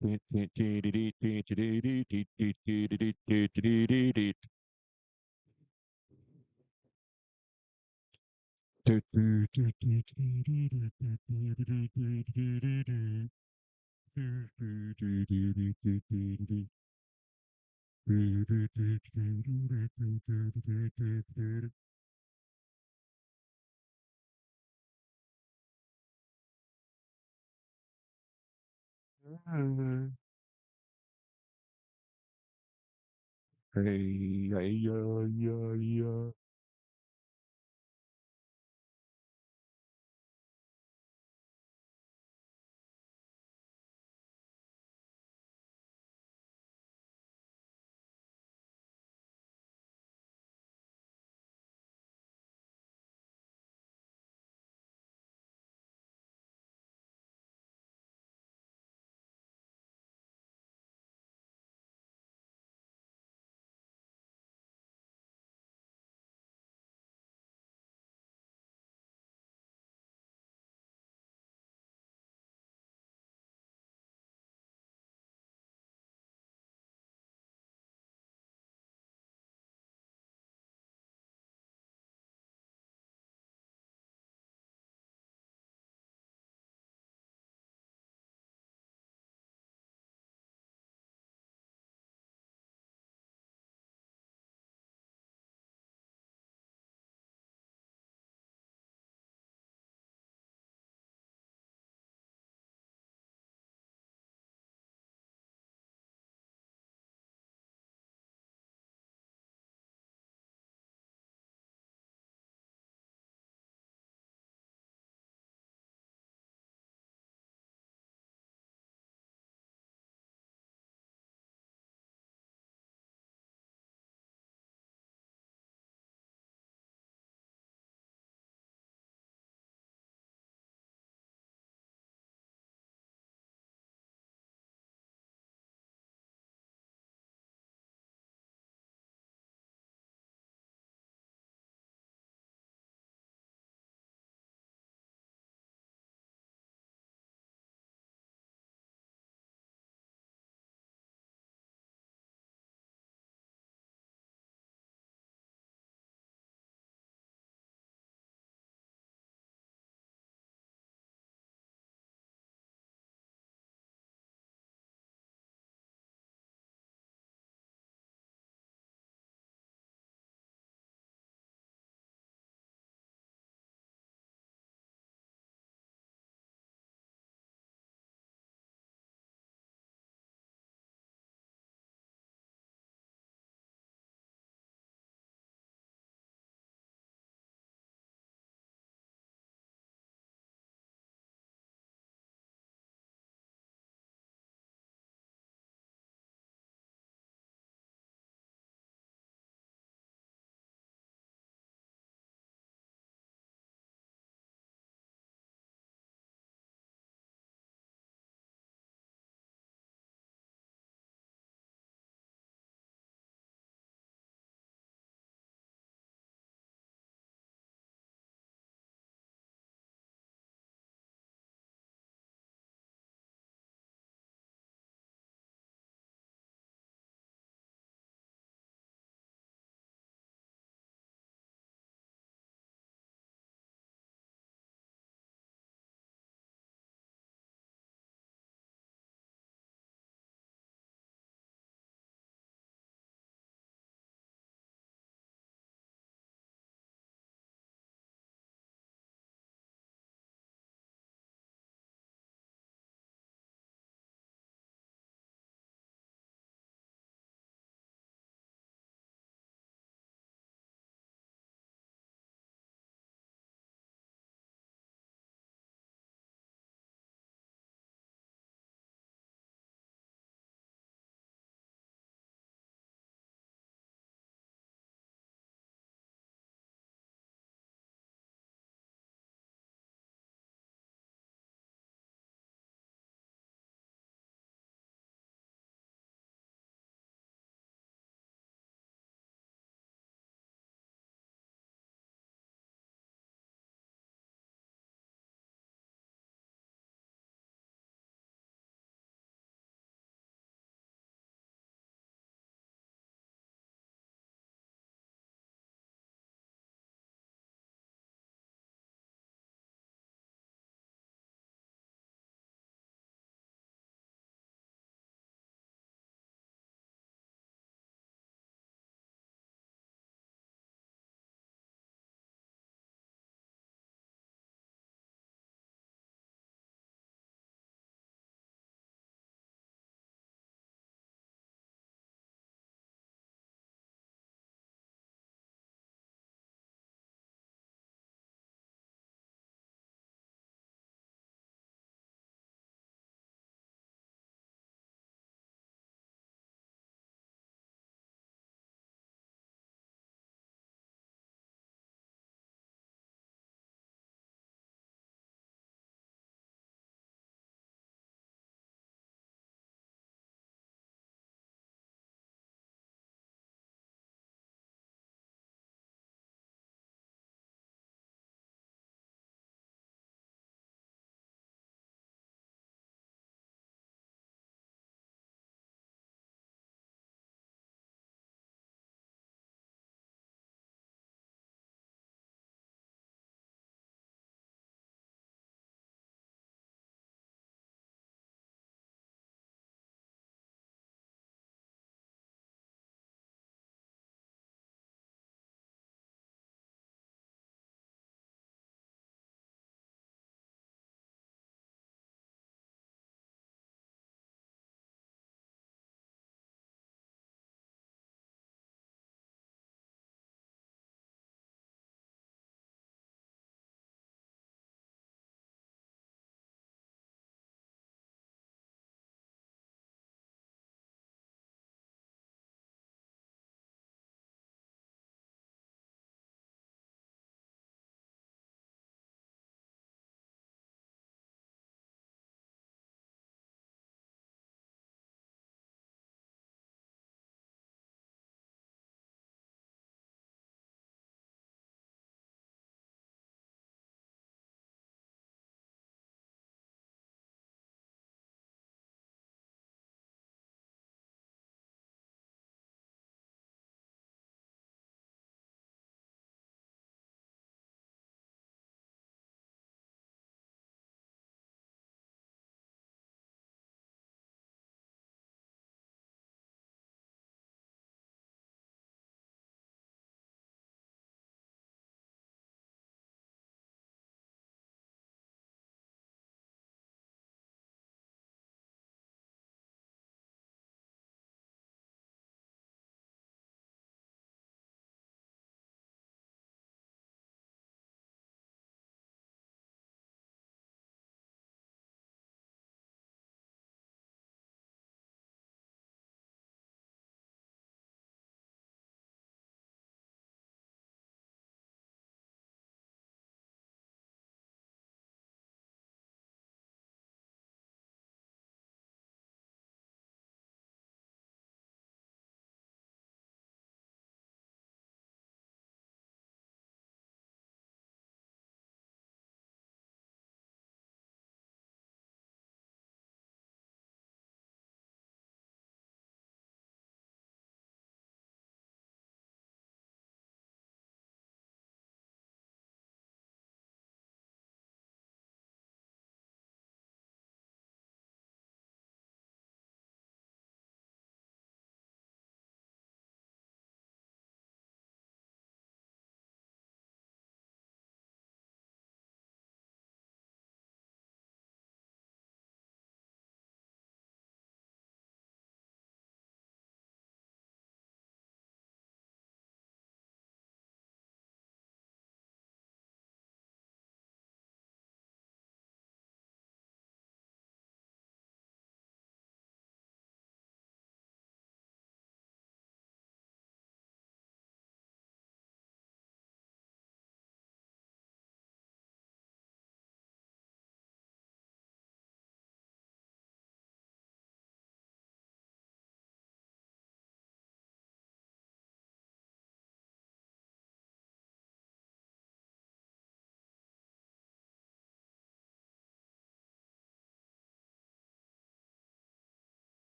Hey, yeah, yeah, yeah, yeah.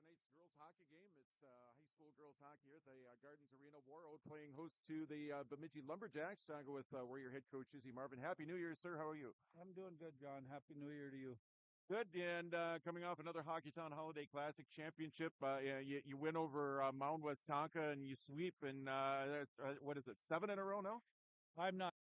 tonight's girls hockey game. It's high school girls hockey here at the Gardens Arena. Warroad playing host to the Bemidji Lumberjacks. I go with Warrior head coach Izzy Marvin. Happy New Year, sir. How are you? I'm doing good, John. Happy New Year to you. Good. And coming off another Hockey Town Holiday Classic championship, you win over Mound West Tonka and you sweep. And what is it, 7 in a row now? I'm not.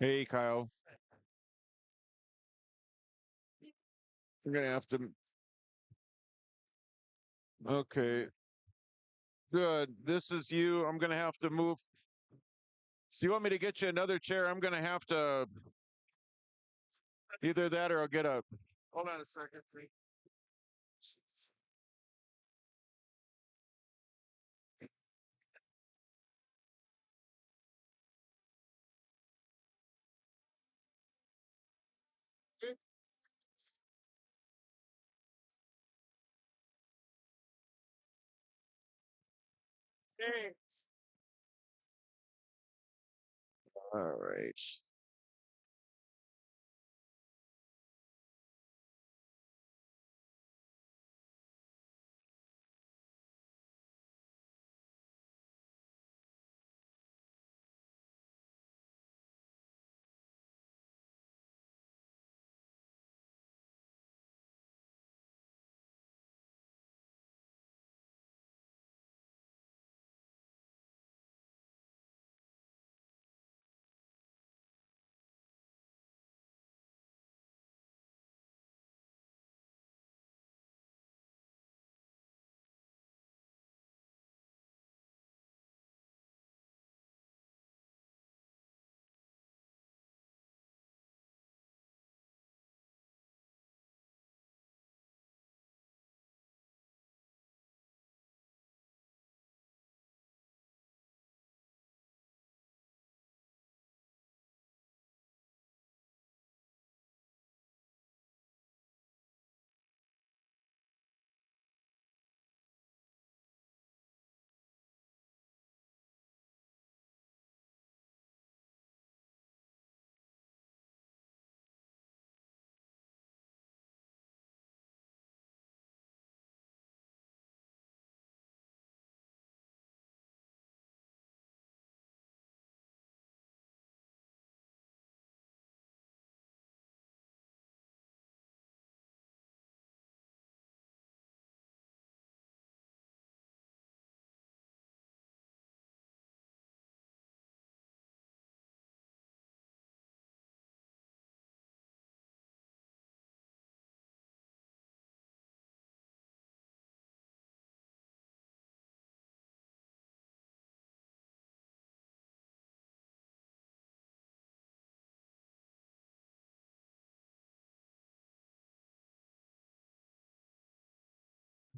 Hey, Kyle. We're gonna have to. Okay. Good. This is you. I'm gonna have to move. Do you want me to get you another chair? I'm gonna have to either that or I'll get a. Hold on a second, please. All right.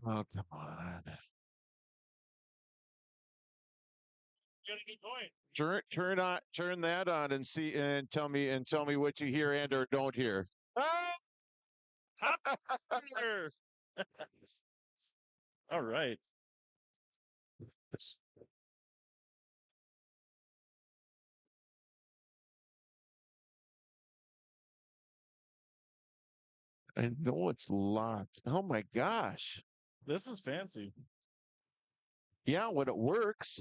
Oh, come on. Turn that on and see and tell me what you hear and or don't hear. Ah! All right. I know it's locked. Oh my gosh. This is fancy. Yeah, when it works.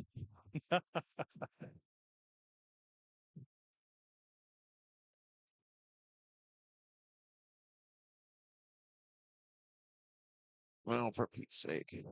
Well, for Pete's sake.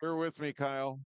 Bear with me, Kyle.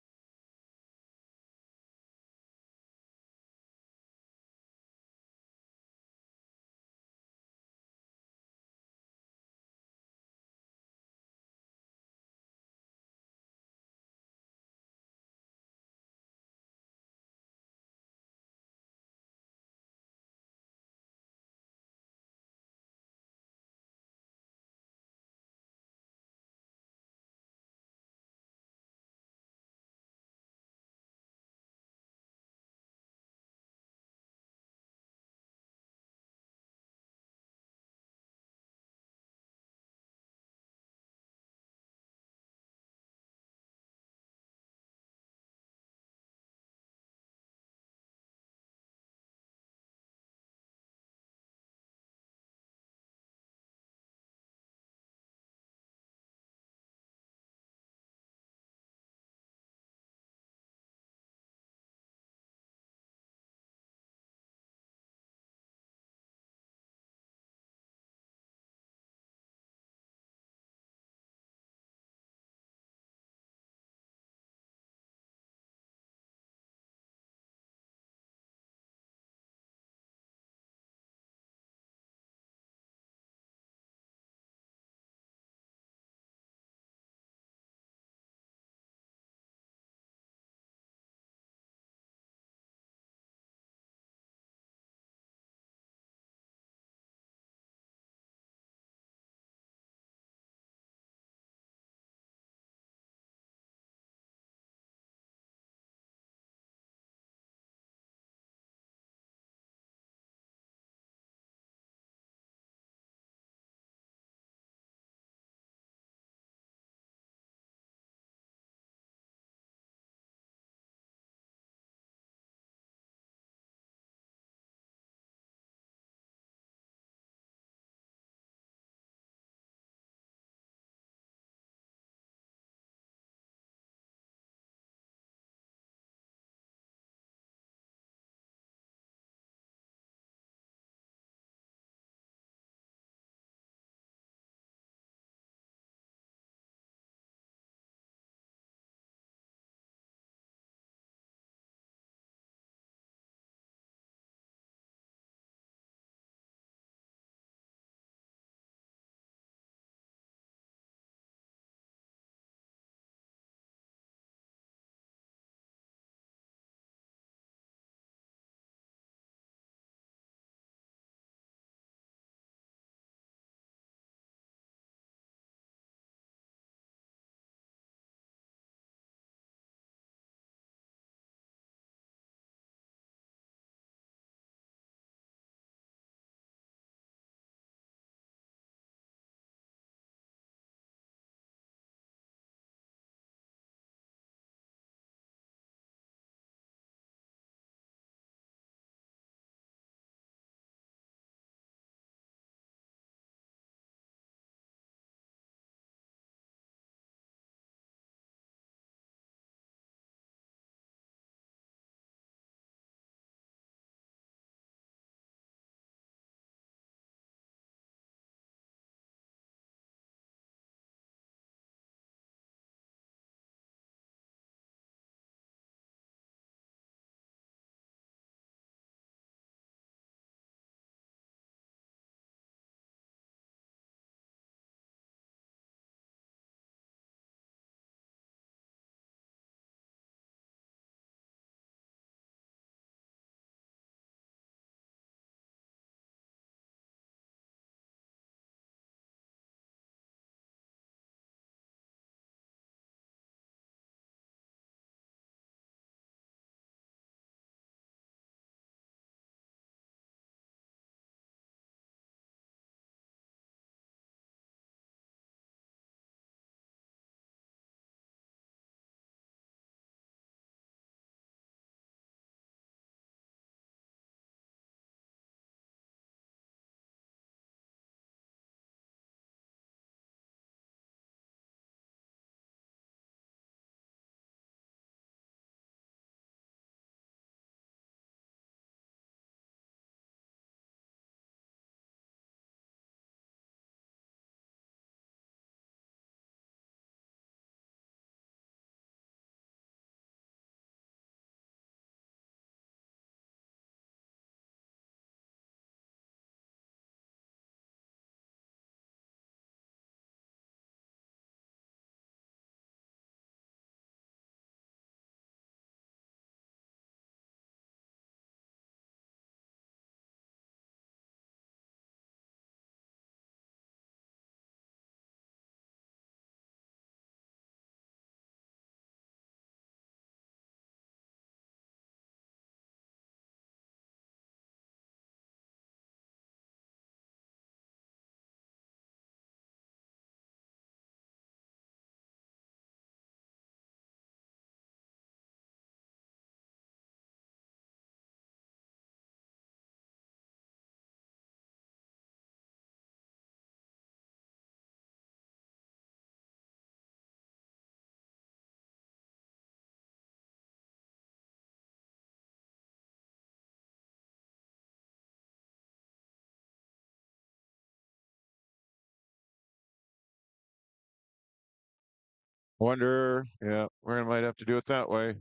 Wonder, yeah, we might have to do it that way.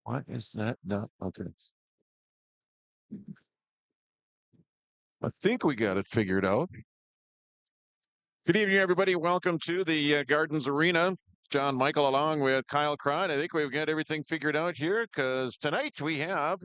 What is that? No, okay. I think we got it figured out. Good evening, everybody. Welcome to the Gardens Arena. John Michael along with Kyle Cron. I think we've got everything figured out here because tonight we have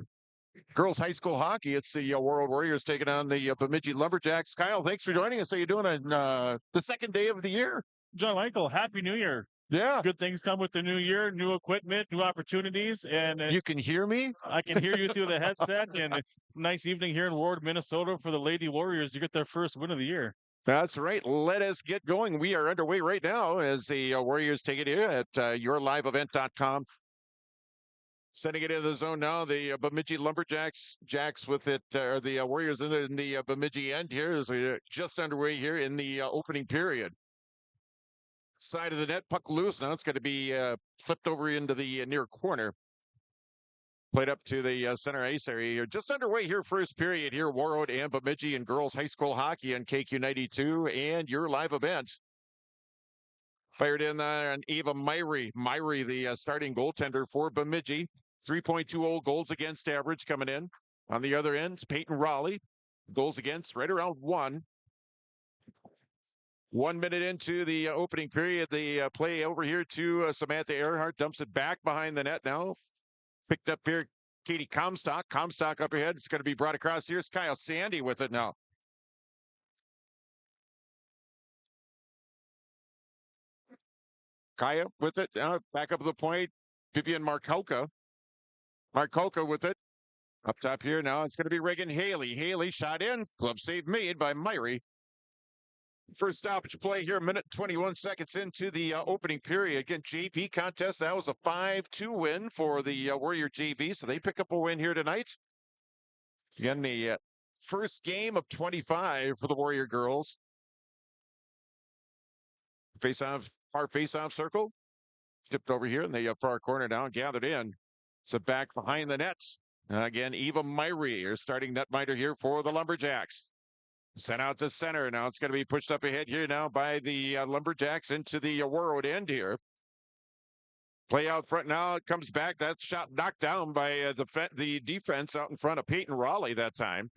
girls high school hockey. It's the Warroad Warriors taking on the Bemidji Lumberjacks. Kyle, thanks for joining us. How you doing on the second day of the year? John Michael, Happy New Year. Yeah. Good things come with the new year, new equipment, new opportunities. And You can hear me? I can hear you through the headset. And nice evening here in Warroad, Minnesota for the Lady Warriors. You get their first win of the year. That's right. Let us get going. We are underway right now as the Warriors take it here at yourliveevent.com. Sending it into the zone now. The Bemidji Lumberjacks, with it, or the Warriors in the Bemidji end here as we're just underway here in the opening period. Side of the net, puck loose. Now it's going to be flipped over into the near corner. Played up to the center ice area here. Just underway here, first period here. Warroad and Bemidji and girls high school hockey on KQ92 and your live event. Fired in there on Eva Myrie. Myrie, the starting goaltender for Bemidji. 3.20 goals against average coming in. On the other end, Peyton Raleigh. Goals against right around 1. 1 minute into the opening period, the play over here to Samantha Earhart. Dumps it back behind the net now. Picked up here, Katie Comstock. Comstock up ahead. It's going to be brought across. Here's Kyle Sandy with it now. Kaya with it. Back up to the point. Vivian Markoka. Markoka with it. Up top here now. It's going to be Reagan Haley. Haley shot in. Glove save made by Myrie. First stoppage play here, 1:21 into the opening period. Again, JV contest. That was a 5-2 win for the Warrior JV, so they pick up a win here tonight. Again, the first game of 25 for the Warrior girls. Far face-off circle. Tipped over here in the far corner now, gathered in. So back behind the nets. Again, Eva Myrie, your starting netminder here for the Lumberjacks. Sent out to center. Now it's going to be pushed up ahead here now by the Lumberjacks into the Warroad end here. Play out front now. It comes back. That shot knocked down by the defense out in front of Peyton Raleigh that time.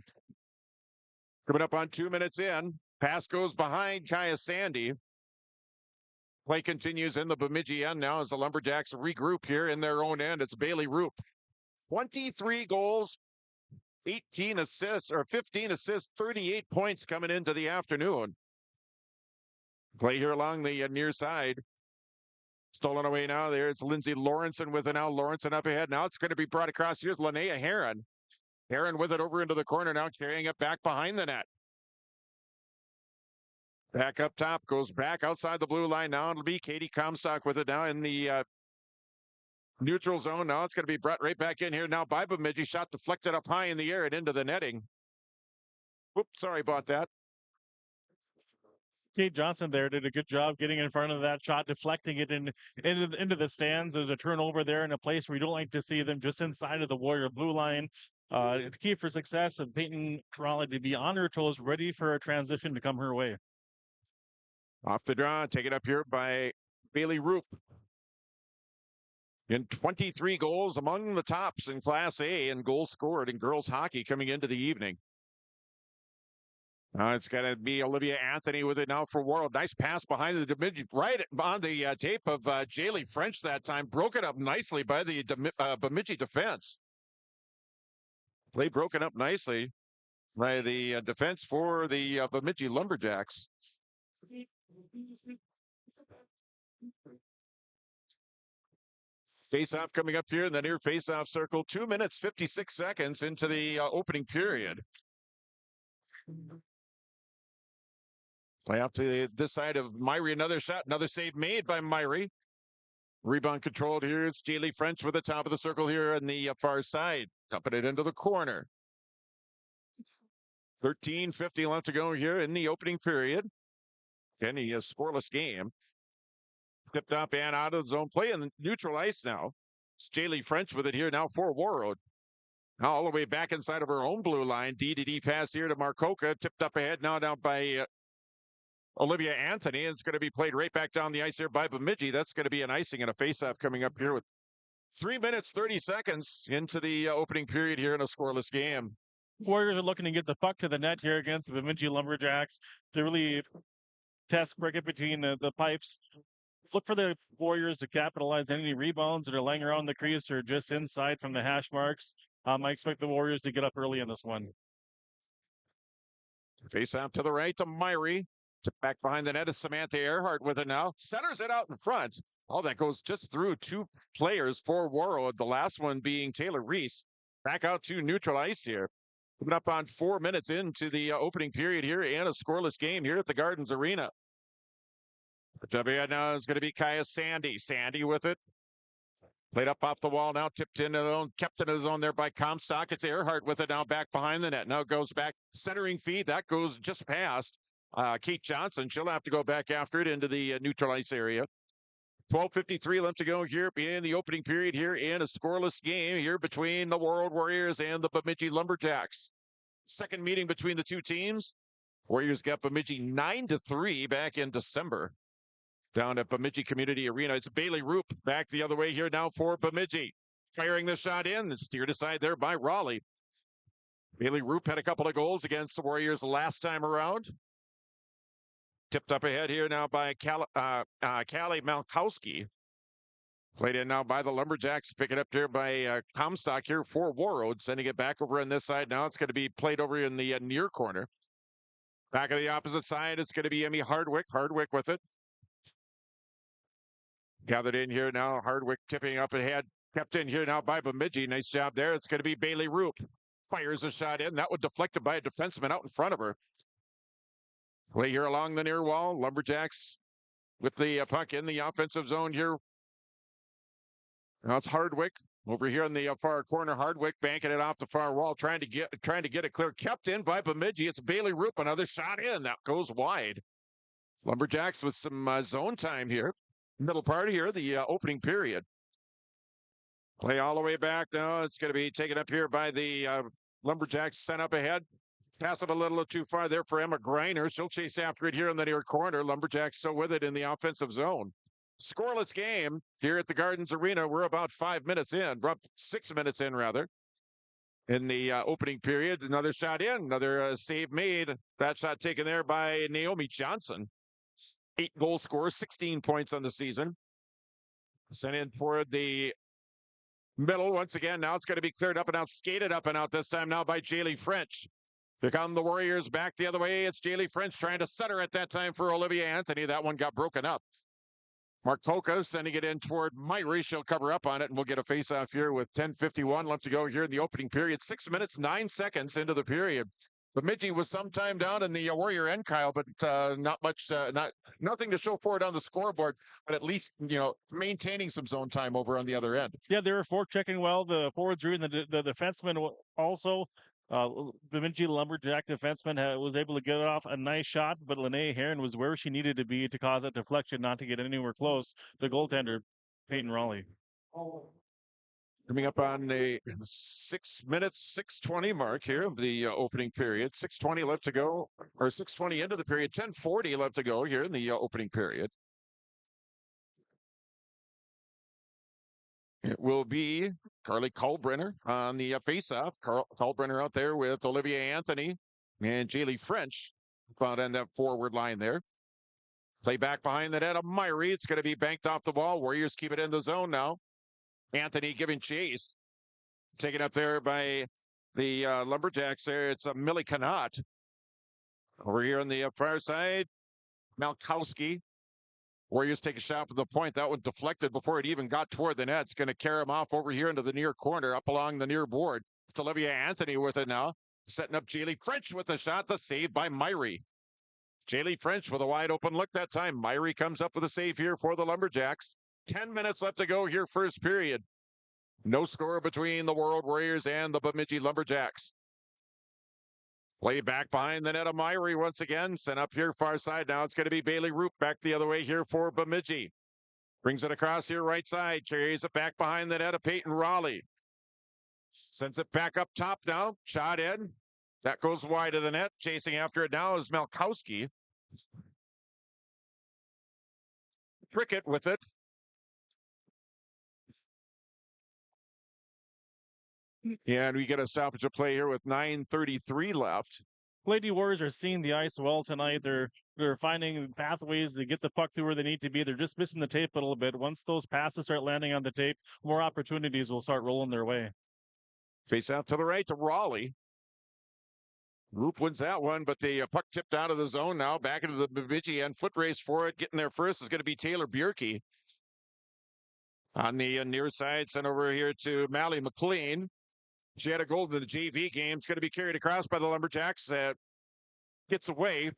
Coming up on 2 minutes in. Pass goes behind Kaya Sandy. Play continues in the Bemidji end now as the Lumberjacks regroup here in their own end. It's Bailey Roop. 23 goals. 18 assists or 15 assists, 38 points coming into the afternoon. Play here along the near side. Stolen away now there. It's Lindsay Lawrenson with it now. Lawrenson up ahead. Now it's going to be brought across. Here's Linnea Heron. Heron with it over into the corner now, carrying it back behind the net. Back up top, goes back outside the blue line now. It'll be Katie Comstock with it now in the neutral zone. Now it's going to be brought right back in here now by Bemidji. Shot deflected up high in the air and into the netting. Whoops, sorry about that. Kate Johnson there did a good job getting in front of that shot, deflecting it into the stands. There's a turnover there in a place where you don't like to see them, just inside of the Warrior blue line. The key for success of Peyton Raleigh to be on her toes, ready for a transition to come her way. Off the draw, taken up here by Bailey Roop. In 23 goals, among the tops in Class A and goals scored in girls hockey coming into the evening. Now it's going to be Olivia Anthony with it now for Warroad. Nice pass behind the Bemidji, right on the tape of Jaylee French that time. Broke it up nicely by the Bemidji defense. Play broken up nicely by the defense for the Bemidji Lumberjacks. Face-off coming up here in the near face-off circle. 2 minutes, 56 seconds into the opening period. Play out to this side of Myrie. Another shot, another save made by Myrie. Rebound controlled here. It's Jaylee French with the top of the circle here on the far side. Dumping it into the corner. 13:50 left to go here in the opening period. Again, a scoreless game. Tipped up and out of the zone. Play in the neutral ice now. It's Jaylee French with it here now for Warroad. Now all the way back inside of her own blue line. D-to-D pass here to Markoka. Tipped up ahead now down by Olivia Anthony. And it's going to be played right back down the ice here by Bemidji. That's going to be an icing and a face-off coming up here with 3 minutes, 30 seconds into the opening period here in a scoreless game. Warriors are looking to get the puck to the net here against the Bemidji Lumberjacks to really break it between the pipes. Look for the Warriors to capitalize on any rebounds that are laying around the crease or just inside from the hash marks. I expect the Warriors to get up early in this one. Face out to the right to Myrie. Back behind the net is Samantha Earhart with it now. Centers it out in front. Oh, that goes just through two players for Warroad. The last one being Taylor Reese. Back out to neutral ice here. Coming up on 4 minutes into the opening period here and a scoreless game here at the Gardens Arena. W now is going to be Kaya Sandy. Sandy with it. Played up off the wall now, tipped into the zone, kept in the zone there by Comstock. It's Earhart with it now back behind the net. Now goes back, centering feed. That goes just past Kate Johnson. She'll have to go back after it into the neutral ice area. 12:53 left to go here in the opening period here in a scoreless game here between the Warroad Warriors and the Bemidji Lumberjacks. Second meeting between the two teams. Warriors got Bemidji 9-3 back in December. Down at Bemidji Community Arena. It's Bailey Roop back the other way here now for Bemidji. Firing the shot in, steered aside there by Raleigh. Bailey Roop had a couple of goals against the Warriors last time around. Tipped up ahead here now by Callie Malkowski. Played in now by the Lumberjacks. Pick it up here by Comstock here for Warroad. Sending it back over on this side now. It's going to be played over in the near corner. Back of the opposite side, it's going to be Emmy Hardwick. Hardwick with it. Gathered in here now. Hardwick tipping up ahead. Kept in here now by Bemidji. Nice job there. It's going to be Bailey Roop. Fires a shot in. That one deflected by a defenseman out in front of her. Play here along the near wall. Lumberjacks with the puck in the offensive zone here. Now it's Hardwick over here in the far corner. Hardwick banking it off the far wall, trying to get it clear. Kept in by Bemidji. It's Bailey Roop. Another shot in. That goes wide. Lumberjacks with some zone time here. Middle part here, the opening period. Play all the way back now. It's going to be taken up here by the Lumberjacks, sent up ahead. Pass it a little too far there for Emma Greiner. She'll chase after it here in the near corner. Lumberjacks still with it in the offensive zone. Scoreless game here at the Gardens Arena. We're about 5 minutes in. We're up 6 minutes in, rather, in the opening period. Another shot in. Another save made. That shot taken there by Naomi Johnson. 8 goal scorers, 16 points on the season. Sent in for the middle once again. Now it's going to be cleared up and out, skated up and out this time now by Jaylee French. Here come the Warriors back the other way. It's Jaylee French trying to center at that time for Olivia Anthony. That one got broken up. Mark Toka sending it in toward Myrie. She'll cover up on it, and we'll get a face-off here with 10:51 left to go here in the opening period. 6 minutes, 9 seconds into the period. Bemidji was sometime down in the Warrior end, Kyle, but not much, nothing to show for it on the scoreboard, but at least, maintaining some zone time over on the other end. Yeah, they were forechecking well. The forwards drew, and the defenseman also. Bemidji Lumberjack defenseman was able to get it off a nice shot, but Lene Heron was where she needed to be to cause that deflection, not to get anywhere close. The goaltender, Peyton Raleigh. Coming up on the 6 minutes, 6:20 mark here of the opening period. 6:20 left to go, or 6:20 into the period. 10:40 left to go here in the opening period. It will be Carly Kalbrenner on the face-off. Kalbrenner out there with Olivia Anthony and Jaylee French out on that forward line there. Play back behind the net of Myrie. It's going to be banked off the wall. Warriors keep it in the zone now. Anthony giving chase. Taken up there by the Lumberjacks there. It's Millie Canott. Over here on the far side, Malkowski. Warriors take a shot from the point. That one deflected before it even got toward the net. It's going to carry him off over here into the near corner, up along the near board. It's Olivia Anthony with it now. Setting up Jaylee French with the shot. The save by Myrie. Jaylee French with a wide open look that time. Myrie comes up with a save here for the Lumberjacks. 10 minutes left to go here, first period. No score between the Warroad Warriors and the Bemidji Lumberjacks. Play back behind the net of Myrie once again. Sent up here far side. Now it's going to be Bailey Roop back the other way here for Bemidji. Brings it across here right side. Carries it back behind the net of Peyton Raleigh. Sends it back up top now. Shot in. That goes wide of the net. Chasing after it now is Malkowski. Prickett with it. And we get a stoppage of play here with 9:33 left. Lady Warriors are seeing the ice well tonight. They're finding pathways to get the puck through where they need to be. They're just missing the tape a little bit. Once those passes start landing on the tape, more opportunities will start rolling their way. Face out to the right to Raleigh. Roop wins that one, but the puck tipped out of the zone now. Back into the Bemidji end. Foot race for it. Getting there first is going to be Taylor Bierke. On the near side, sent over here to Mally McLean. She had a goal in the JV game. It's going to be carried across by the Lumberjacks. Gets away.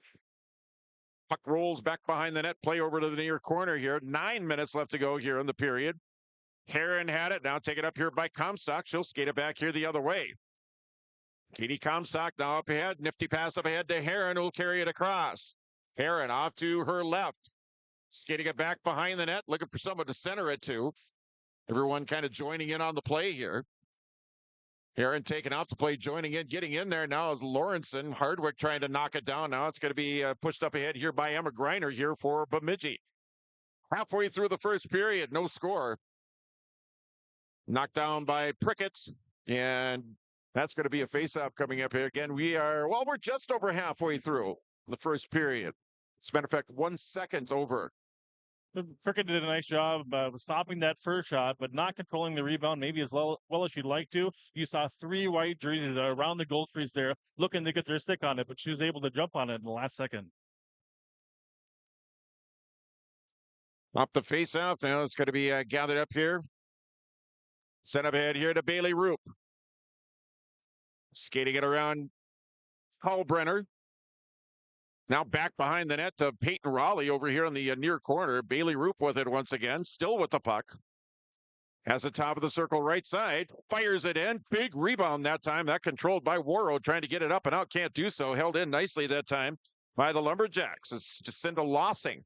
Puck rolls back behind the net. Play over to the near corner here. 9 minutes left to go here in the period. Heron had it. Now taken up here by Comstock. She'll skate it back here the other way. Katie Comstock now up ahead. Nifty pass up ahead to Heron, who'll carry it across. Heron off to her left. Skating it back behind the net. Looking for someone to center it to. Everyone kind of joining in on the play here. Heron taking off the play, joining in, getting in there now is Lawrenson. Hardwick trying to knock it down. Now it's going to be pushed up ahead here by Emma Greiner here for Bemidji. Halfway through the first period, no score. Knocked down by Prickett, and that's going to be a face-off coming up here. Again, we're just over halfway through the first period. As a matter of fact, 1 second over. Prickett did a nice job stopping that first shot, but not controlling the rebound maybe as well as you'd like to. You saw 3 white jerseys around the goal crease there looking to get their stick on it, but she was able to jump on it in the last second. Up the face-off. Now it's going to be gathered up here. Sent up ahead here to Bailey Roop. Skating it around Hallbrenner. Now back behind the net to Peyton Raleigh over here in the near corner. Bailey Roop with it once again, still with the puck. Has the top of the circle right side, fires it in. Big rebound that time. That controlled by Warroad, trying to get it up and out. Can't do so. Held in nicely that time by the Lumberjacks. It's Jacinda Lossing.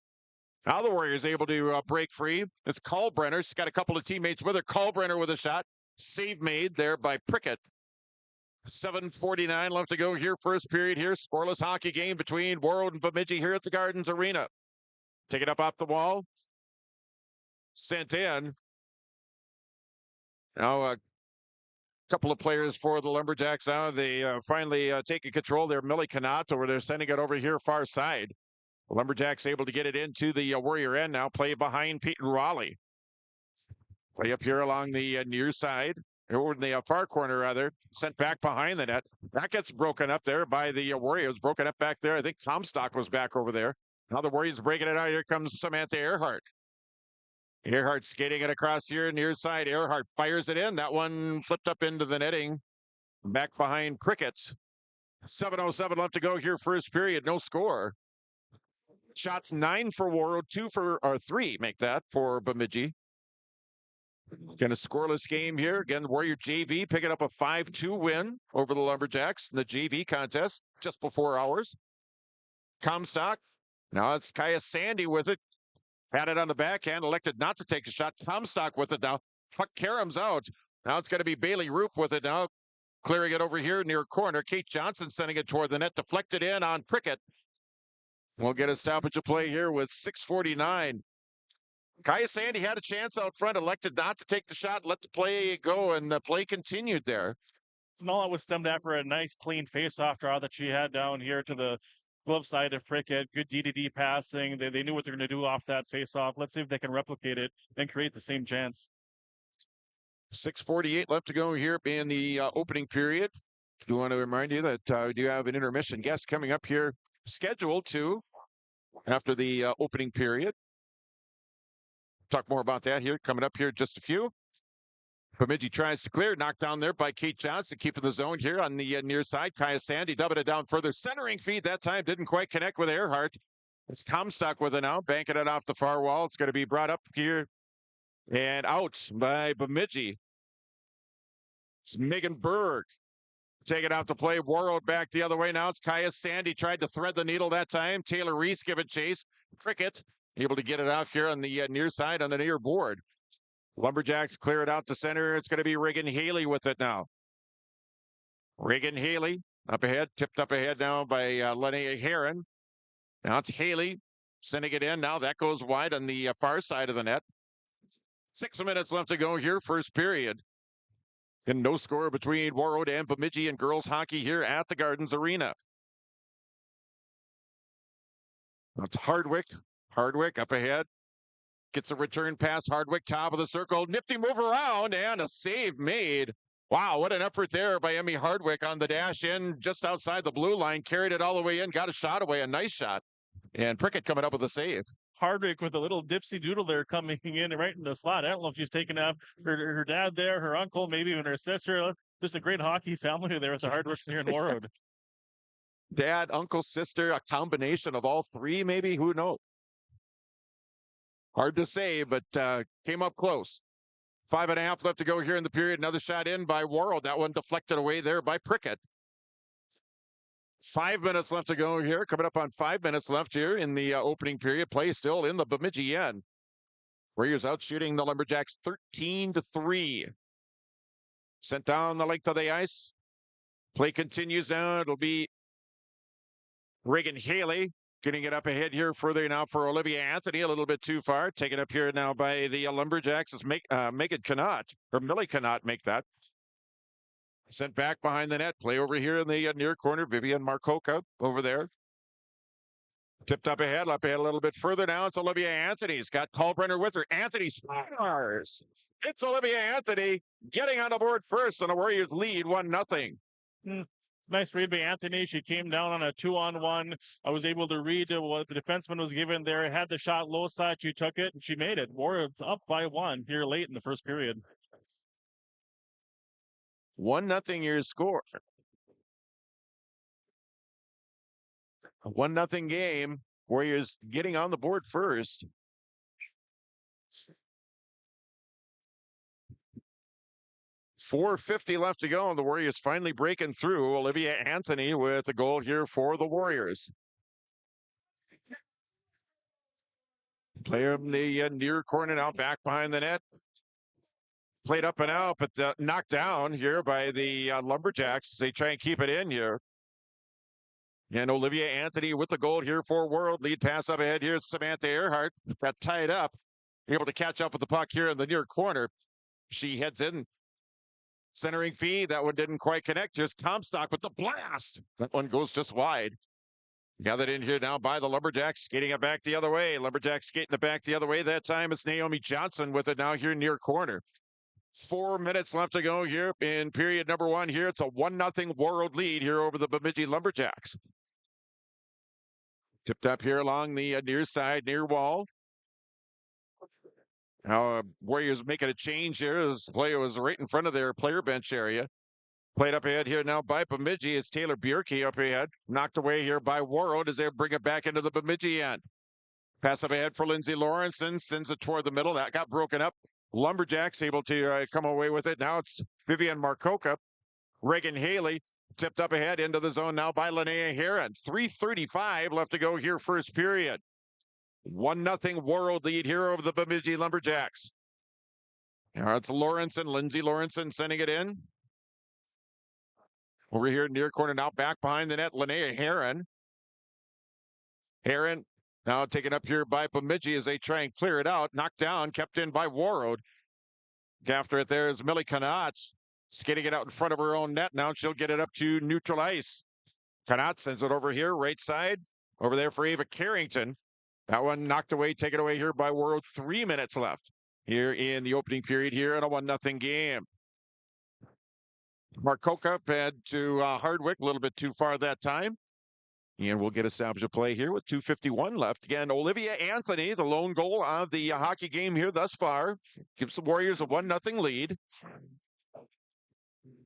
Now the Warriors able to break free. It's Kalbrenner. She's got a couple of teammates with her. Kalbrenner with a shot. Save made there by Prickett. 7:49 left to go here. First period here. Scoreless hockey game between Warroad and Bemidji here at the Gardens Arena. Take it up off the wall. Sent in. Now a couple of players for the Lumberjacks now. They finally taking control there. Millie Canotto, where they're sending it over here far side. The Lumberjacks able to get it into the Warrior end now. Play behind Peyton Raleigh. Play up here along the near side. Or in the far corner, rather. Sent back behind the net. That gets broken up there by the Warriors. Broken up back there. I think Comstock was back over there. Now the Warriors breaking it out. Here comes Samantha Earhart. Earhart skating it across here near side. Earhart fires it in. That one flipped up into the netting. Back behind Crickets. 7:07 left to go here. First period. No score. Shots 9 for Warroad, 3 make that for Bemidji. Again, a scoreless game here. Again, the Warrior JV picking up a 5-2 win over the Lumberjacks in the JV contest just before hours. Comstock. Now it's Kaya Sandy with it. Had it on the backhand, elected not to take a shot. Comstock with it now. Puck Karam's out. Now it's going to be Bailey Roop with it now. Clearing it over here near corner. Kate Johnson sending it toward the net. Deflected in on Prickett. We'll get a stoppage of play here with 6:49. Kaya Sandy had a chance out front, elected not to take the shot, let the play go, and the play continued there. And all that was stemmed after a nice, clean face-off draw that she had down here to the glove side of Prickett. Good D-to-D passing. They knew what they're going to do off that face-off. Let's see if they can replicate it and create the same chance. 6:48 left to go here in the opening period. I do want to remind you that we do have an intermission guest coming up here, scheduled to after the opening period. Talk more about that here coming up here just a few. Bemidji tries to clear, knocked down there by Kate Johnson, keeping the zone here on the near side. Kaya Sandy dubbing it down further. Centering feed that time didn't quite connect with Earhart. It's Comstock with it now, banking it off the far wall. It's going to be brought up here and out by Bemidji. It's Megan Berg. Take it out to play. Warroad back the other way. Now it's Kaya Sandy. Tried to thread the needle that time. Taylor Reese giving chase. Prickett able to get it off here on the near side on the near board. Lumberjacks clear it out to center. It's going to be Reagan Haley with it now. Reagan Haley up ahead. Tipped up ahead now by Linnea Heron. Now it's Haley sending it in. Now that goes wide on the far side of the net. 6 minutes left to go here. First period. And no score between Warroad and Bemidji in girls hockey here at the Gardens Arena. That's Hardwick. Hardwick up ahead. Gets a return pass. Hardwick, top of the circle. Nifty move around and a save made. Wow, what an effort there by Emmy Hardwick on the dash in just outside the blue line. Carried it all the way in. Got a shot away. A nice shot. And Prickett coming up with a save. Hardwick with a little dipsy doodle there coming in right in the slot. I don't know if she's taking up her dad there, her uncle, maybe even her sister. Just a great hockey family there with the Hardwicks here in Warroad. Dad, uncle, sister, a combination of all three, maybe. Who knows? Hard to say, but came up close. 5.5 left to go here in the period. Another shot in by Warroad. That one deflected away there by Prickett. 5 minutes left to go here. Coming up on 5 minutes left here in the opening period. Play still in the Bemidji end. Warriors out shooting the Lumberjacks 13-3. Sent down the length of the ice. Play continues now. It'll be Reagan Haley getting it up ahead here further now for Olivia Anthony. A little bit too far. Taken up here now by the Lumberjacks. It's Megan Cannot, or Millie Cannot make that. Sent back behind the net. Play over here in the near corner. Vivian Marcoca over there. Tipped up ahead a little bit further now. It's Olivia Anthony's got Kalbrenner with her. Anthony scores. It's Olivia Anthony getting on the board first, and the Warriors lead 1-0. Nice read by Anthony. She came down on a 2-on-1. I was able to read what the defenseman was given there. Had the shot low side. She took it, and she made it. Warriors up by 1 here late in the first period. 1-0 your score. A 1-0 game. Warriors getting on the board first. .450 left to go, and the Warriors finally breaking through. Olivia Anthony with a goal here for the Warriors. Player in the near corner now, back behind the net. Played up and out, but knocked down here by the Lumberjacks as they try and keep it in here. And Olivia Anthony with the goal here for Warroad. Lead pass up ahead here. Samantha Earhart got tied up. Able to catch up with the puck here in the near corner. She heads in. Centering feed. That one didn't quite connect. Here's Comstock with the blast. That one goes just wide. Gathered in here now by the Lumberjacks. Skating it back the other way. Lumberjacks skating it back the other way. That time it's Naomi Johnson with it now here near corner. 4 minutes left to go here in period number 1 here. It's a 1-0 Warroad lead here over the Bemidji Lumberjacks. Tipped up here along the near side, near wall. Now Warriors making a change here. This play was right in front of their player bench area. Played up ahead here now by Bemidji. It's Taylor Bierke up ahead. Knocked away here by Warroad as they bring it back into the Bemidji end. Pass up ahead for Lindsay Lawrenson. Sends it toward the middle. That got broken up. Lumberjacks able to come away with it. Now it's Vivian Marcoca. Reagan Haley tipped up ahead into the zone now by Linnea Heron. 3:35 left to go here first period. 1-0 Warroad lead here over the Bemidji Lumberjacks. Now it's Lawrenson, Lindsay Lawrenson sending it in. Over here near corner now, back behind the net, Linnea Heron. Heron now taken up here by Bemidji as they try and clear it out. Knocked down, kept in by Warroad. After it there is Millie Cannot. Skating it out in front of her own net. Now she'll get it up to neutral ice. Cannot sends it over here, right side. Over there for Ava Carrington. That one knocked away, taken away here by Warroad. 3 minutes left here in the opening period here in a 1-0 game. Marcoca had to Hardwick a little bit too far that time. And we'll get a stoppage of play here with 2:51 left. Again, Olivia Anthony, the lone goal of the hockey game here thus far, gives the Warriors a 1-0 lead.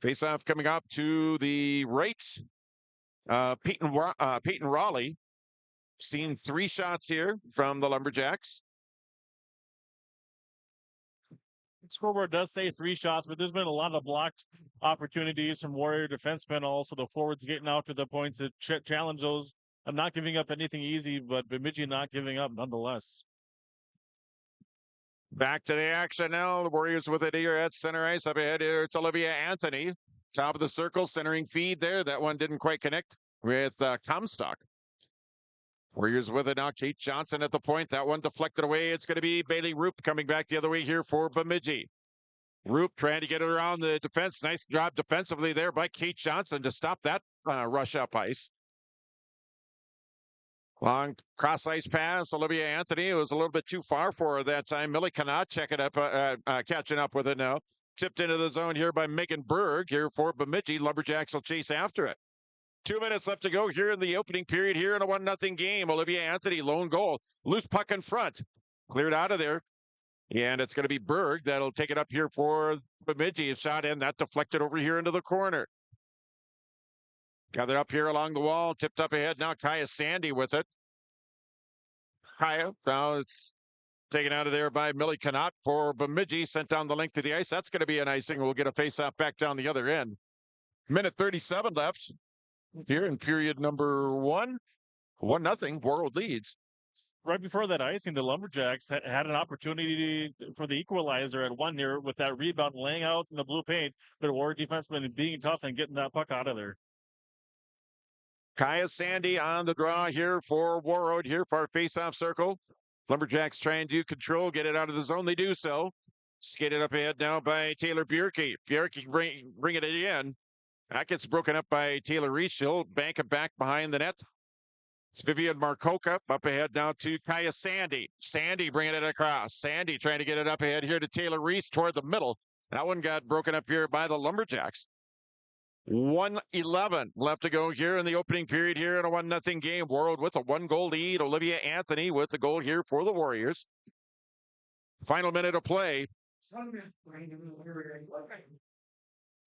Face-off coming off to the right. Peyton Raleigh. Seen 3 shots here from the Lumberjacks. Scoreboard does say 3 shots, but there's been a lot of blocked opportunities from Warrior defensemen. Also, the forwards getting out to the points to challenge those. I'm not giving up anything easy, but Bemidji not giving up nonetheless. Back to the action now. The Warriors with it here at center ice. Up ahead here, it's Olivia Anthony. Top of the circle, centering feed there. That one didn't quite connect with Comstock. Warriors with it now. Kate Johnson at the point. That one deflected away. It's going to be Bailey Roop coming back the other way here for Bemidji. Roop trying to get it around the defense. Nice job defensively there by Kate Johnson to stop that rush up ice. Long cross ice pass. Olivia Anthony. It was a little bit too far for her that time. Millie Canot checking up, catching up with it now. Tipped into the zone here by Megan Berg here for Bemidji. Lumberjacks will chase after it. 2 minutes left to go here in the opening period here in a 1-0 game. Olivia Anthony, lone goal. Loose puck in front. Cleared out of there. And it's going to be Berg that'll take it up here for Bemidji. A shot in, that deflected over here into the corner. Gathered up here along the wall, tipped up ahead. Now Kaya Sandy with it. Kaya, now it's taken out of there by Millie Canot for Bemidji. Sent down the length of the ice. That's going to be an icing. We'll get a face-off back down the other end. Minute 37 left here in period number 1. 1-0, Warroad leads. Right before that icing, the Lumberjacks had an opportunity for the equalizer at 1 there with that rebound laying out in the blue paint, but Warroad defenseman being tough and getting that puck out of there. Kaya Sandy on the draw here for Warroad here for our face-off circle. Lumberjacks trying to control, get it out of the zone. They do so. Skated up ahead now by Taylor Bierke. Bierke bringing it in. That gets broken up by Taylor Reese. She'll bank it back behind the net. It's Vivian Markoka up ahead now to Kaya Sandy. Sandy bringing it across. Sandy trying to get it up ahead here to Taylor Reese toward the middle. That one got broken up here by the Lumberjacks. 1:11 left to go here in the opening period here in a 1-0 game. Warroad with a 1-goal lead. Olivia Anthony with the goal here for the Warriors. Final minute of play.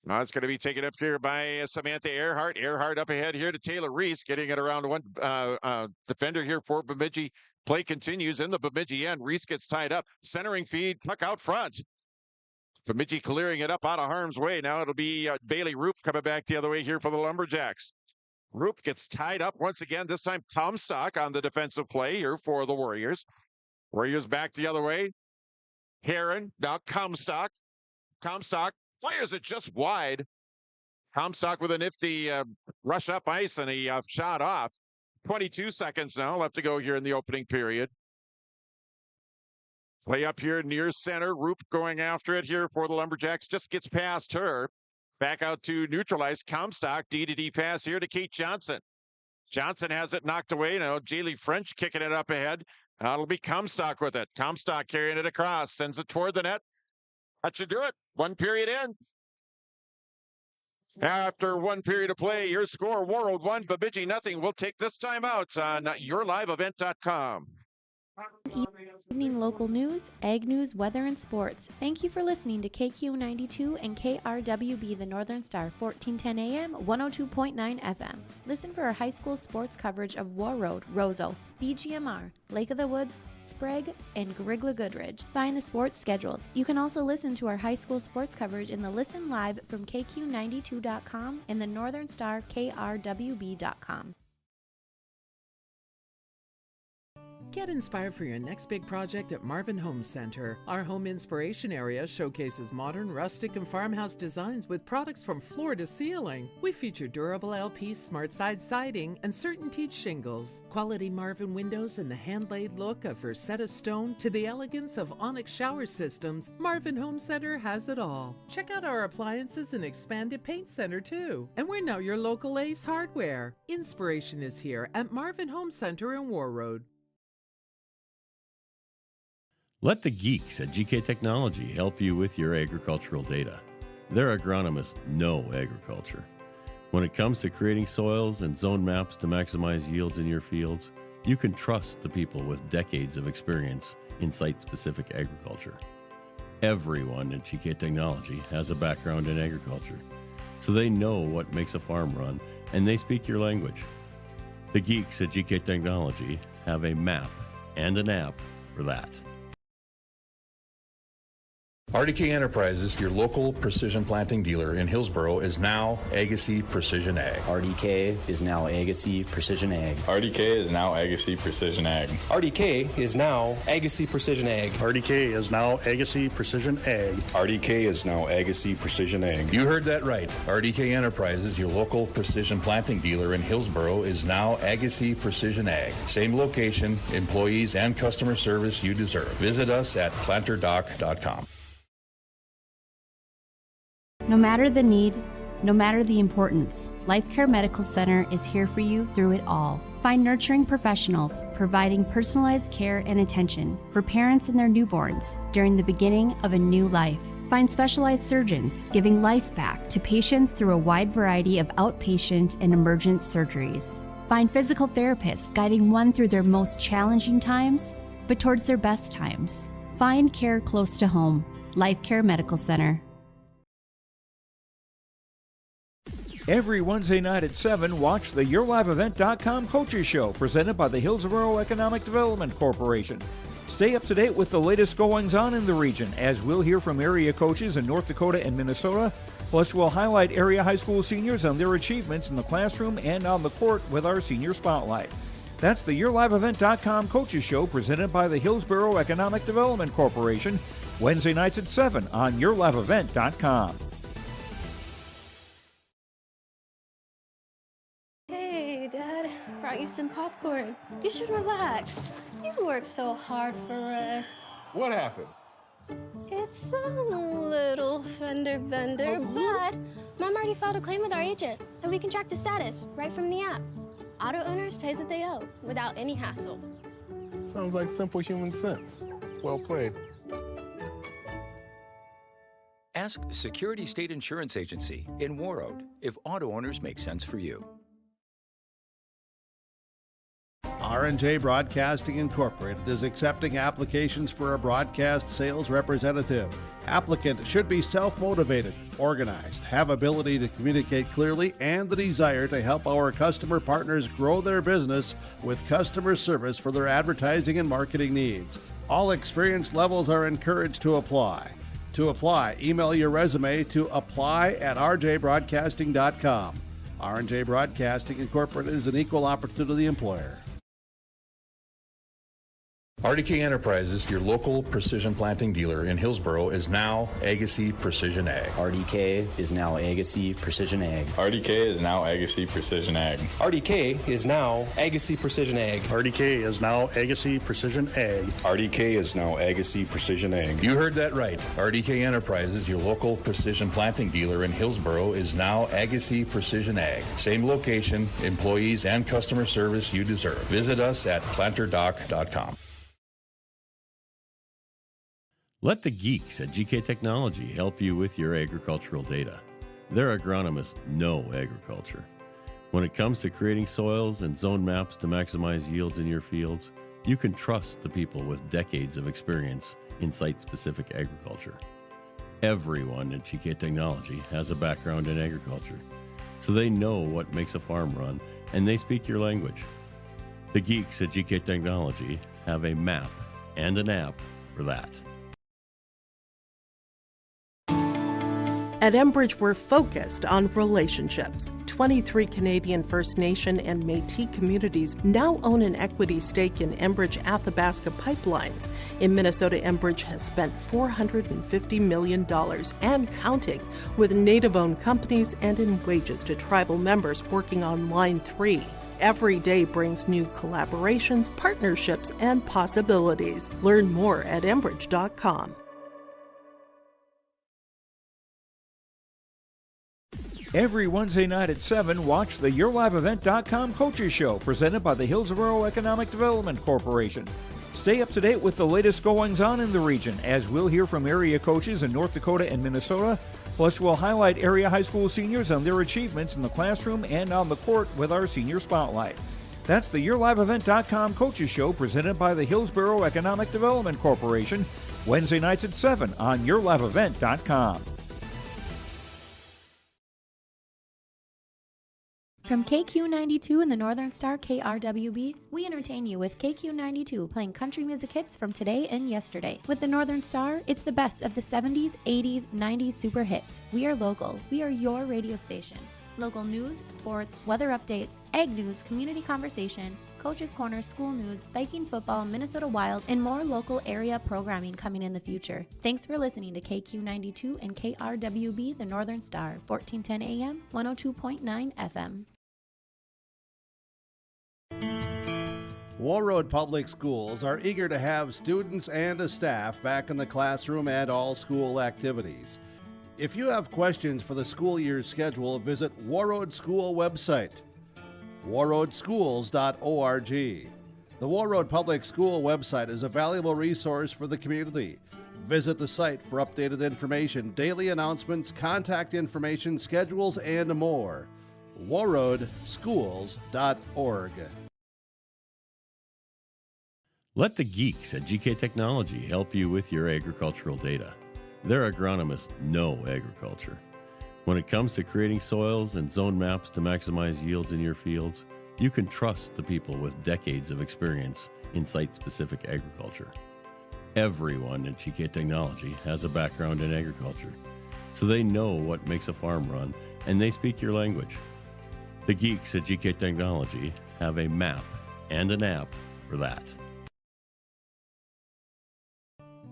Now it's going to be taken up here by Samantha Earhart. Earhart up ahead here to Taylor Reese, getting it around one defender here for Bemidji. Play continues in the Bemidji end. Reese gets tied up. Centering feed, puck out front. Bemidji clearing it up out of harm's way. Now it'll be Bailey Roop coming back the other way here for the Lumberjacks. Roop gets tied up once again. This time Comstock on the defensive play here for the Warriors. Warriors back the other way. Heron, now Comstock. Comstock fires it just wide. Comstock with a nifty rush up ice and a shot off. 22 seconds now left to go here in the opening period. Play up here near center. Roop going after it here for the Lumberjacks. Just gets past her. Back out to neutralize Comstock. D-to-D pass here to Kate Johnson. Johnson has it knocked away. Now Jaylee French kicking it up ahead. It'll be Comstock with it. Comstock carrying it across. Sends it toward the net. That should do it. 1 period in. After 1 period of play, your score, Warroad 1, Bemidji 0. We'll take this time out on yourliveevent.com. Evening local news, ag news, weather, and sports. Thank you for listening to KQ92 and KRWB, the Northern Star, 1410 AM, 102.9 FM. Listen for our high school sports coverage of Warroad, Roseau, BGMR, Lake of the Woods, Sprague, and Grigla Goodridge. Find the sports schedules. You can also listen to our high school sports coverage in the Listen Live from KQ92.com and the Northern Star KRWB.com. Get inspired for your next big project at Marvin Home Center. Our home inspiration area showcases modern, rustic, and farmhouse designs with products from floor to ceiling. We feature durable LP smart side siding and CertainTeed shingles, quality Marvin windows, and the hand-laid look of Versetta stone to the elegance of Onyx shower systems. Marvin Home Center has it all. Check out our appliances and expanded paint center too. And we're now your local Ace Hardware. Inspiration is here at Marvin Home Center in Warroad. Let the geeks at GK Technology help you with your agricultural data. Their agronomists know agriculture. When it comes to creating soils and zone maps to maximize yields in your fields, you can trust the people with decades of experience in site-specific agriculture. Everyone at GK Technology has a background in agriculture, so they know what makes a farm run, and they speak your language. The geeks at GK Technology have a map and an app for that. RDK Enterprises, your local precision planting dealer in Hillsboro, is now Agassiz Precision Ag. RDK is now Agassiz Precision Ag. RDK is now Agassiz Precision Ag. RDK is now Agassiz Precision Ag. RDK is now Agassiz Precision Ag. RDK is now Agassiz Precision Ag. You heard that right. RDK Enterprises, your local precision planting dealer in Hillsboro, is now Agassiz Precision Ag. Same location, employees, and customer service you deserve. Visit us at planterdoc.com. No matter the need, no matter the importance, Life Care Medical Center is here for you through it all. Find nurturing professionals providing personalized care and attention for parents and their newborns during the beginning of a new life. Find specialized surgeons giving life back to patients through a wide variety of outpatient and emergent surgeries. Find physical therapists guiding one through their most challenging times, but towards their best times. Find care close to home. Life Care Medical Center. Every Wednesday night at 7, watch the YourLiveEvent.com Coaches Show presented by the Hillsborough Economic Development Corporation. Stay up to date with the latest goings-on in the region, as we'll hear from area coaches in North Dakota and Minnesota. Plus, we'll highlight area high school seniors on their achievements in the classroom and on the court with our Senior Spotlight. That's the YourLiveEvent.com Coaches Show presented by the Hillsborough Economic Development Corporation, Wednesday nights at 7 on YourLiveEvent.com. Hey, Dad, brought you some popcorn. You should relax. You worked so hard for us. What happened? It's a little fender bender, but Mom already filed a claim with our agent, and we can track the status right from the app. Auto owners pays what they owe without any hassle. Sounds like simple human sense. Well played. Ask Security State Insurance Agency in Warroad if auto owners make sense for you. R&J Broadcasting Incorporated is accepting applications for a broadcast sales representative. Applicant should be self-motivated, organized, have ability to communicate clearly, and the desire to help our customer partners grow their business with customer service for their advertising and marketing needs. All experience levels are encouraged to apply. To apply, email your resume to apply@rjbroadcasting.com. R&J Broadcasting Incorporated is an equal opportunity employer. RDK Enterprises, your local precision planting dealer in Hillsborough, is now Agassiz Precision Ag. RDK is now Agassiz Precision Ag. RDK is now Agassiz Precision Ag. RDK is now Agassiz Precision Ag. RDK is now Agassiz Precision Ag. RDK is now Agassiz Precision Ag. You heard that right. RDK Enterprises, your local precision planting dealer in Hillsborough, is now Agassiz Precision Ag. Same location, employees, and customer service you deserve. Visit us at planterdoc.com. Let the geeks at GK Technology help you with your agricultural data. Their agronomists know agriculture. When it comes to creating soils and zone maps to maximize yields in your fields, you can trust the people with decades of experience in site-specific agriculture. Everyone at GK Technology has a background in agriculture, so they know what makes a farm run, and they speak your language. The geeks at GK Technology have a map and an app for that. At Enbridge, we're focused on relationships. 23 Canadian First Nation and Métis communities now own an equity stake in Enbridge Athabasca Pipelines. In Minnesota, Enbridge has spent $450 million and counting with Native-owned companies and in wages to tribal members working on Line 3. Every day brings new collaborations, partnerships, and possibilities. Learn more at Enbridge.com. Every Wednesday night at 7, watch the YourLiveEvent.com Coaches Show presented by the Hillsborough Economic Development Corporation. Stay up to date with the latest goings-on in the region, as we'll hear from area coaches in North Dakota and Minnesota. Plus, we'll highlight area high school seniors on their achievements in the classroom and on the court with our Senior Spotlight. That's the YourLiveEvent.com Coaches Show presented by the Hillsborough Economic Development Corporation, Wednesday nights at 7 on YourLiveEvent.com. From KQ92 and the Northern Star KRWB, we entertain you with KQ92 playing country music hits from today and yesterday. With the Northern Star, it's the best of the 70s, 80s, 90s super hits. We are local. We are your radio station. Local news, sports, weather updates, ag news, community conversation, Coach's Corner, school news, Viking football, Minnesota Wild, and more local area programming coming in the future. Thanks for listening to KQ92 and KRWB, the Northern Star, 1410 AM, 102.9 FM. Warroad Public Schools are eager to have students and a staff back in the classroom and all school activities. If you have questions for the school year schedule, visit Warroad School website, warroadschools.org. The Warroad Public School website is a valuable resource for the community. Visit the site for updated information, daily announcements, contact information, schedules, and more. warroadschools.org. Let the geeks at GK Technology help you with your agricultural data. Their agronomists know agriculture. When it comes to creating soils and zone maps to maximize yields in your fields, you can trust the people with decades of experience in site-specific agriculture. Everyone at GK Technology has a background in agriculture, so they know what makes a farm run, and they speak your language. The geeks at GK Technology have a map and an app for that.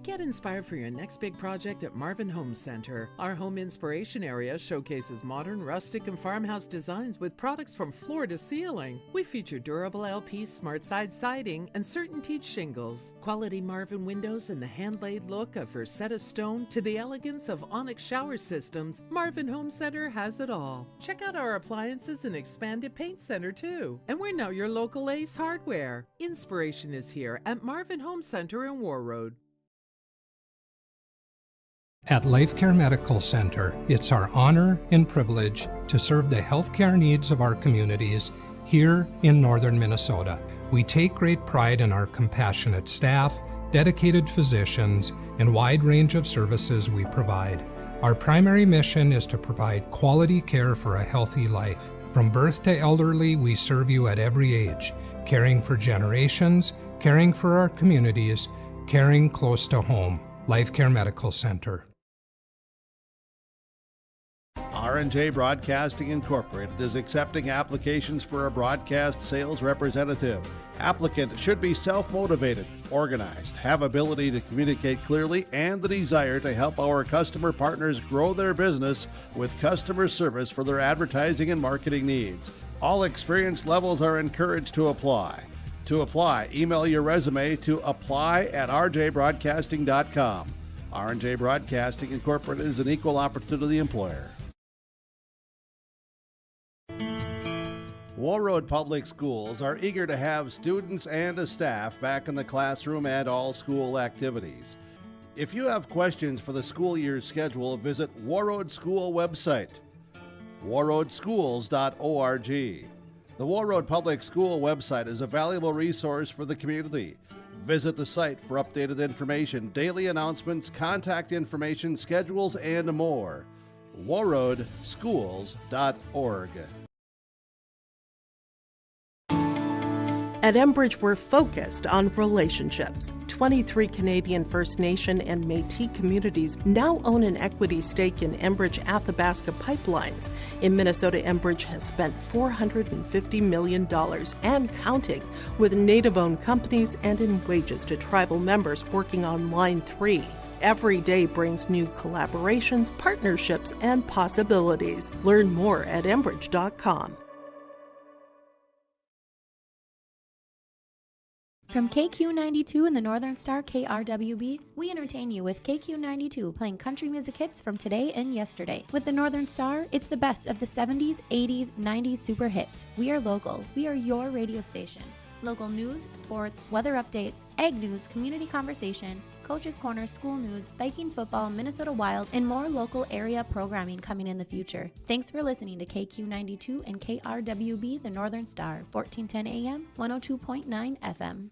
Get inspired for your next big project at Marvin Home Center. Our home inspiration area showcases modern, rustic, and farmhouse designs with products from floor to ceiling. We feature durable LP smart side siding and certain teak shingles, quality Marvin windows, and the hand-laid look of Versetta stone to the elegance of onyx shower systems. Marvin Home Center has it all. Check out our appliances and expanded paint center too. And we're now your local Ace Hardware. Inspiration is here at Marvin Home Center in Warroad. At LifeCare Medical Center, it's our honor and privilege to serve the healthcare needs of our communities here in northern Minnesota. We take great pride in our compassionate staff, dedicated physicians, and wide range of services we provide. Our primary mission is to provide quality care for a healthy life. From birth to elderly, we serve you at every age, caring for generations, caring for our communities, caring close to home. LifeCare Medical Center. R&J Broadcasting Incorporated is accepting applications for a broadcast sales representative. Applicant should be self-motivated, organized, have ability to communicate clearly, and the desire to help our customer partners grow their business with customer service for their advertising and marketing needs. All experience levels are encouraged to apply. To apply, email your resume to apply@rjbroadcasting.com. R&J Broadcasting Incorporated is an equal opportunity employer. Warroad Public Schools are eager to have students and a staff back in the classroom and all school activities. If you have questions for the school year schedule, visit Warroad School website, warroadschools.org. The Warroad Public School website is a valuable resource for the community. Visit the site for updated information, daily announcements, contact information, schedules, and more. warroadschools.org. At Enbridge, we're focused on relationships. 23 Canadian First Nation and Métis communities now own an equity stake in Enbridge Athabasca Pipelines. In Minnesota, Enbridge has spent $450 million and counting with Native-owned companies and in wages to tribal members working on Line 3. Every day brings new collaborations, partnerships, and possibilities. Learn more at Enbridge.com. From KQ92 and the Northern Star KRWB, we entertain you with KQ92 playing country music hits from today and yesterday. With the Northern Star, it's the best of the 70s, 80s, 90s super hits. We are local. We are your radio station. Local news, sports, weather updates, ag news, community conversation, Coach's Corner, school news, Viking football, Minnesota Wild, and more local area programming coming in the future. Thanks for listening to KQ92 and KRWB, the Northern Star, 1410 AM, 102.9 FM.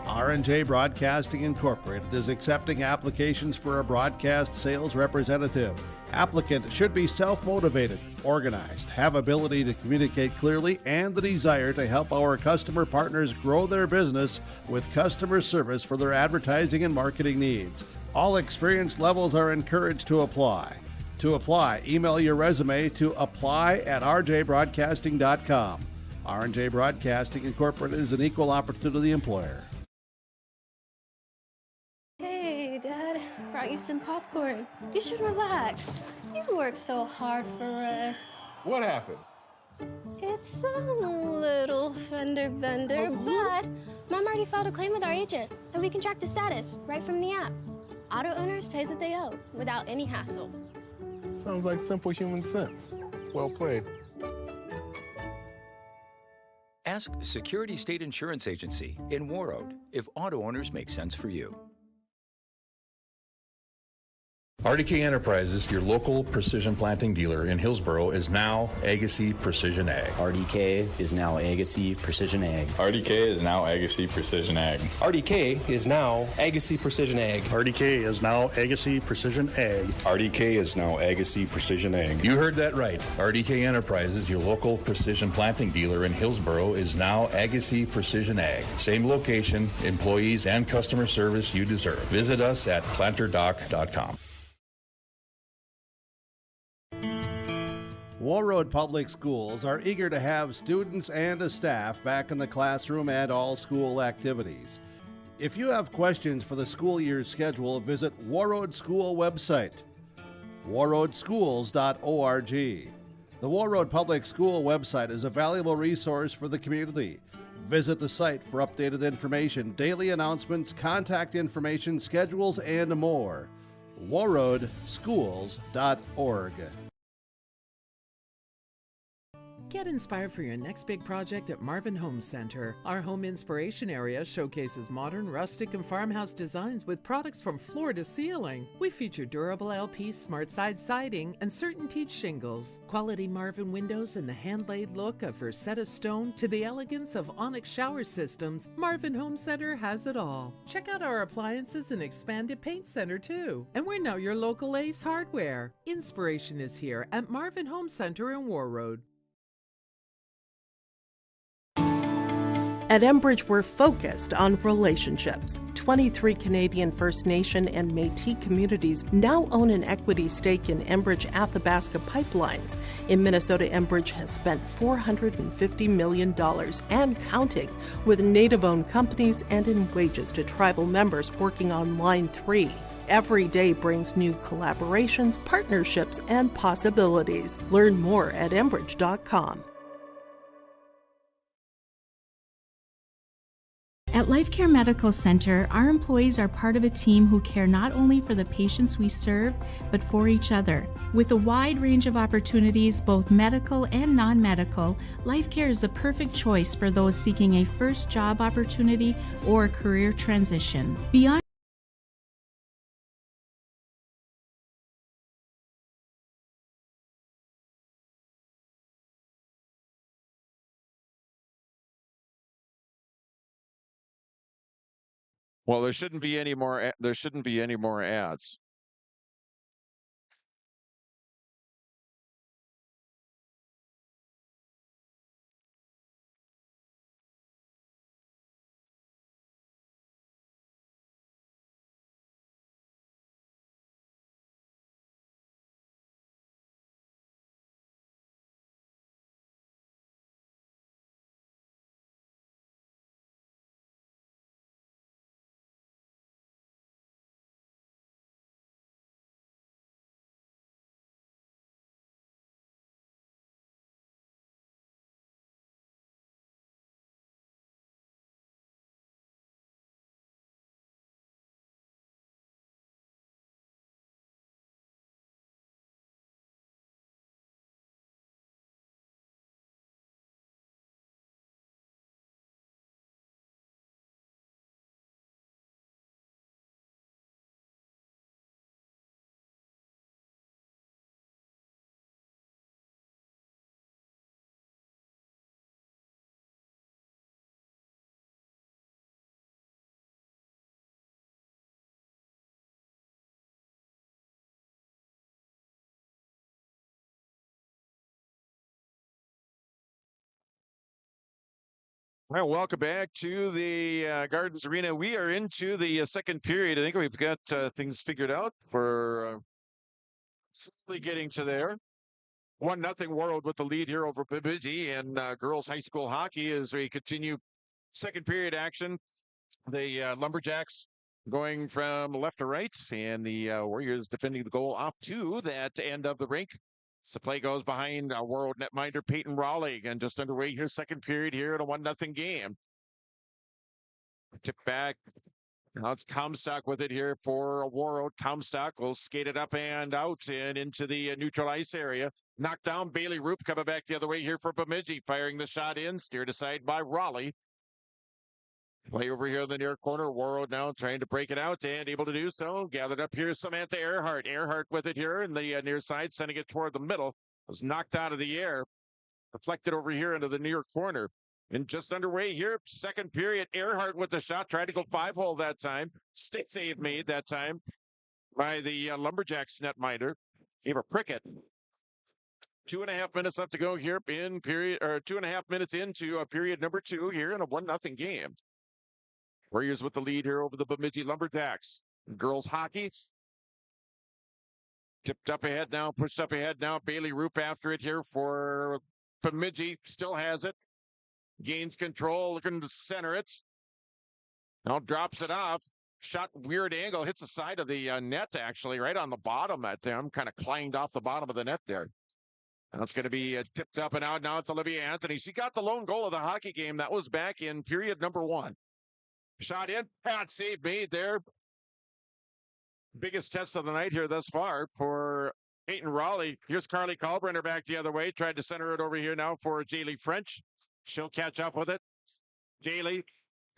R&J Broadcasting Incorporated is accepting applications for a broadcast sales representative. Applicant should be self-motivated, organized, have ability to communicate clearly, and the desire to help our customer partners grow their business with customer service for their advertising and marketing needs. All experience levels are encouraged to apply. To apply, email your resume to apply@rjbroadcasting.com. R&J Broadcasting Incorporated is an equal opportunity employer. Hey, Dad, brought you some popcorn. You should relax. You worked so hard for us. What happened? It's a little fender bender, but Mom already filed a claim with our agent, and we can track the status right from the app. Auto owners pays what they owe without any hassle. Sounds like simple human sense. Well played. Ask Security State Insurance Agency in Warroad if auto owners make sense for you. RDK Enterprises, your local precision planting dealer in Hillsboro, is now Agassi Precision Ag. RDK is now Agassi Precision Ag. RDK is now Agassi Precision Ag. RDK is now Agassi Precision Ag. RDK is now Agassi Precision Ag. RDK is now Agassi Precision Ag. You heard that right. RDK Enterprises, your local precision planting dealer in Hillsboro, is now Agassi Precision Ag. Same location, employees, and customer service you deserve. Visit us at planterdoc.com. Warroad Public Schools are eager to have students and staff back in the classroom and all school activities. If you have questions for the school year's schedule, visit Warroad School website, warroadschools.org. The Warroad Public School website is a valuable resource for the community. Visit the site for updated information, daily announcements, contact information, schedules, and more. warroadschools.org. Get inspired for your next big project at Marvin Home Center. Our home inspiration area showcases modern, rustic, and farmhouse designs with products from floor to ceiling. We feature durable LP smart side siding and CertainTeed shingles, quality Marvin windows, and the hand-laid look of Versetta stone to the elegance of onyx shower systems. Marvin Home Center has it all. Check out our appliances and expanded paint center too. And we're now your local Ace Hardware. Inspiration is here at Marvin Home Center in Warroad. At Enbridge, we're focused on relationships. 23 Canadian First Nation and Métis communities now own an equity stake in Enbridge Athabasca pipelines. In Minnesota, Enbridge has spent $450 million and counting with Native-owned companies and in wages to tribal members working on Line 3. Every day brings new collaborations, partnerships, and possibilities. Learn more at Enbridge.com. At LifeCare Medical Center, our employees are part of a team who care not only for the patients we serve, but for each other. With a wide range of opportunities, both medical and non-medical, LifeCare is the perfect choice for those seeking a first job opportunity or a career transition. Beyond Well, there shouldn't be any more. There shouldn't be any more ads. Well, welcome back to the Gardens Arena. We are into the second period. I think we've got things figured out for slowly getting to there. 1-0 Warroad with the lead here over Bemidji and girls high school hockey as we continue second period action. The Lumberjacks going from left to right, and the Warriors defending the goal off to that end of the rink. So play goes behind Warroad netminder Peyton Raleigh, and just underway here, second period here in a 1-0 game. Tip back Now it's Comstock with it here for Warroad. Comstock will skate it up and out and into the neutral ice area. Knocked down. Bailey Roop coming back the other way here for Bemidji. Firing the shot in. Steered aside by Raleigh. Play over here in the near corner. Warroad now trying to break it out and able to do so. Gathered up here, Samantha Earhart. Earhart with it here in the near side, sending it toward the middle. Was knocked out of the air. Deflected over here into the near corner. And just underway here, second period. Earhart with the shot, tried to go 5-hole that time. Stick save made that time by the Lumberjacks netminder. Eva Prickett. 2.5 minutes left to go here in period, or 2.5 minutes into period number 2 here in a 1-0 game. Warriors with the lead here over the Bemidji Lumberjacks. Girls hockey. Tipped up ahead now, pushed up ahead now. Bailey Roop after it here for Bemidji. Still has it. Gains control, looking to center it. Now drops it off. Shot weird angle, hits the side of the net actually, right on the bottom at them. Kind of clanged off the bottom of the net there. Now it's going to be tipped up and out. Now it's Olivia Anthony. She got the lone goal of the hockey game. That was back in period number 1. Shot in, pat save made there. Biggest test of the night here thus far for Peyton Raleigh. Here's Carly Kalbrenner back the other way. Tried to center it over here now for Jaylee French. She'll catch up with it. Jaylee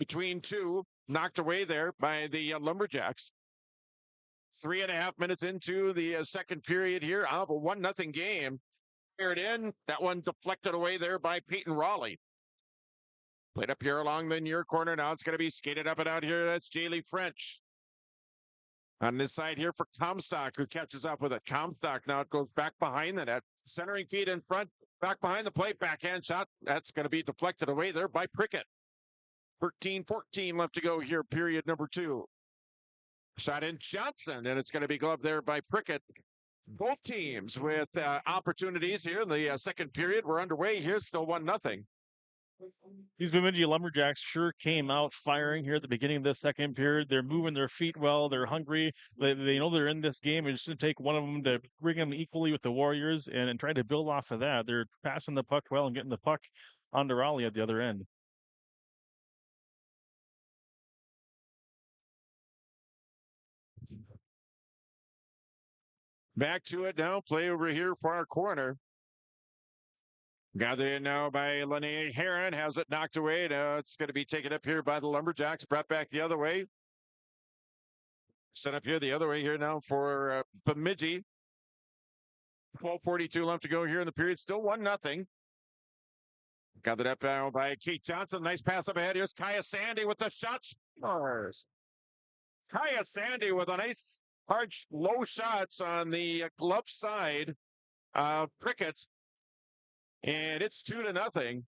between two, knocked away there by the Lumberjacks. 3.5 minutes into the second period here of a 1-0 game. Aired in, that one deflected away there by Peyton Raleigh. Played up here along the near corner. Now it's going to be skated up and out here. That's Jaylee French. On this side here for Comstock, who catches up with it. Comstock now it goes back behind the net. Centering feet in front, back behind the plate, backhand shot. That's going to be deflected away there by Prickett. 13-14 left to go here, period number 2. Shot in Johnson, and it's going to be gloved there by Prickett. Both teams with opportunities here in the second period. We're underway here, still 1-0. These Bemidji Lumberjacks sure came out firing here at the beginning of this second period. They're moving their feet well. They're hungry. They know they're in this game. It's going to take one of them to bring them equally with the Warriors and try to build off of that. They're passing the puck well and getting the puck onto Raleigh at the other end. Back to it now. Play over here for our corner. Gathered in now by Linnea Heron. Has it knocked away. Now it's going to be taken up here by the Lumberjacks. Brought back the other way. Set up here the other way here now for Bemidji. 12:42 left to go here in the period. Still 1-0. Gathered up now by Kate Johnson. Nice pass up ahead. Here's Kaya Sandy with the shot. Scores. Kaya Sandy with a nice hard low shots on the glove side of Prickett. And it's 2-0.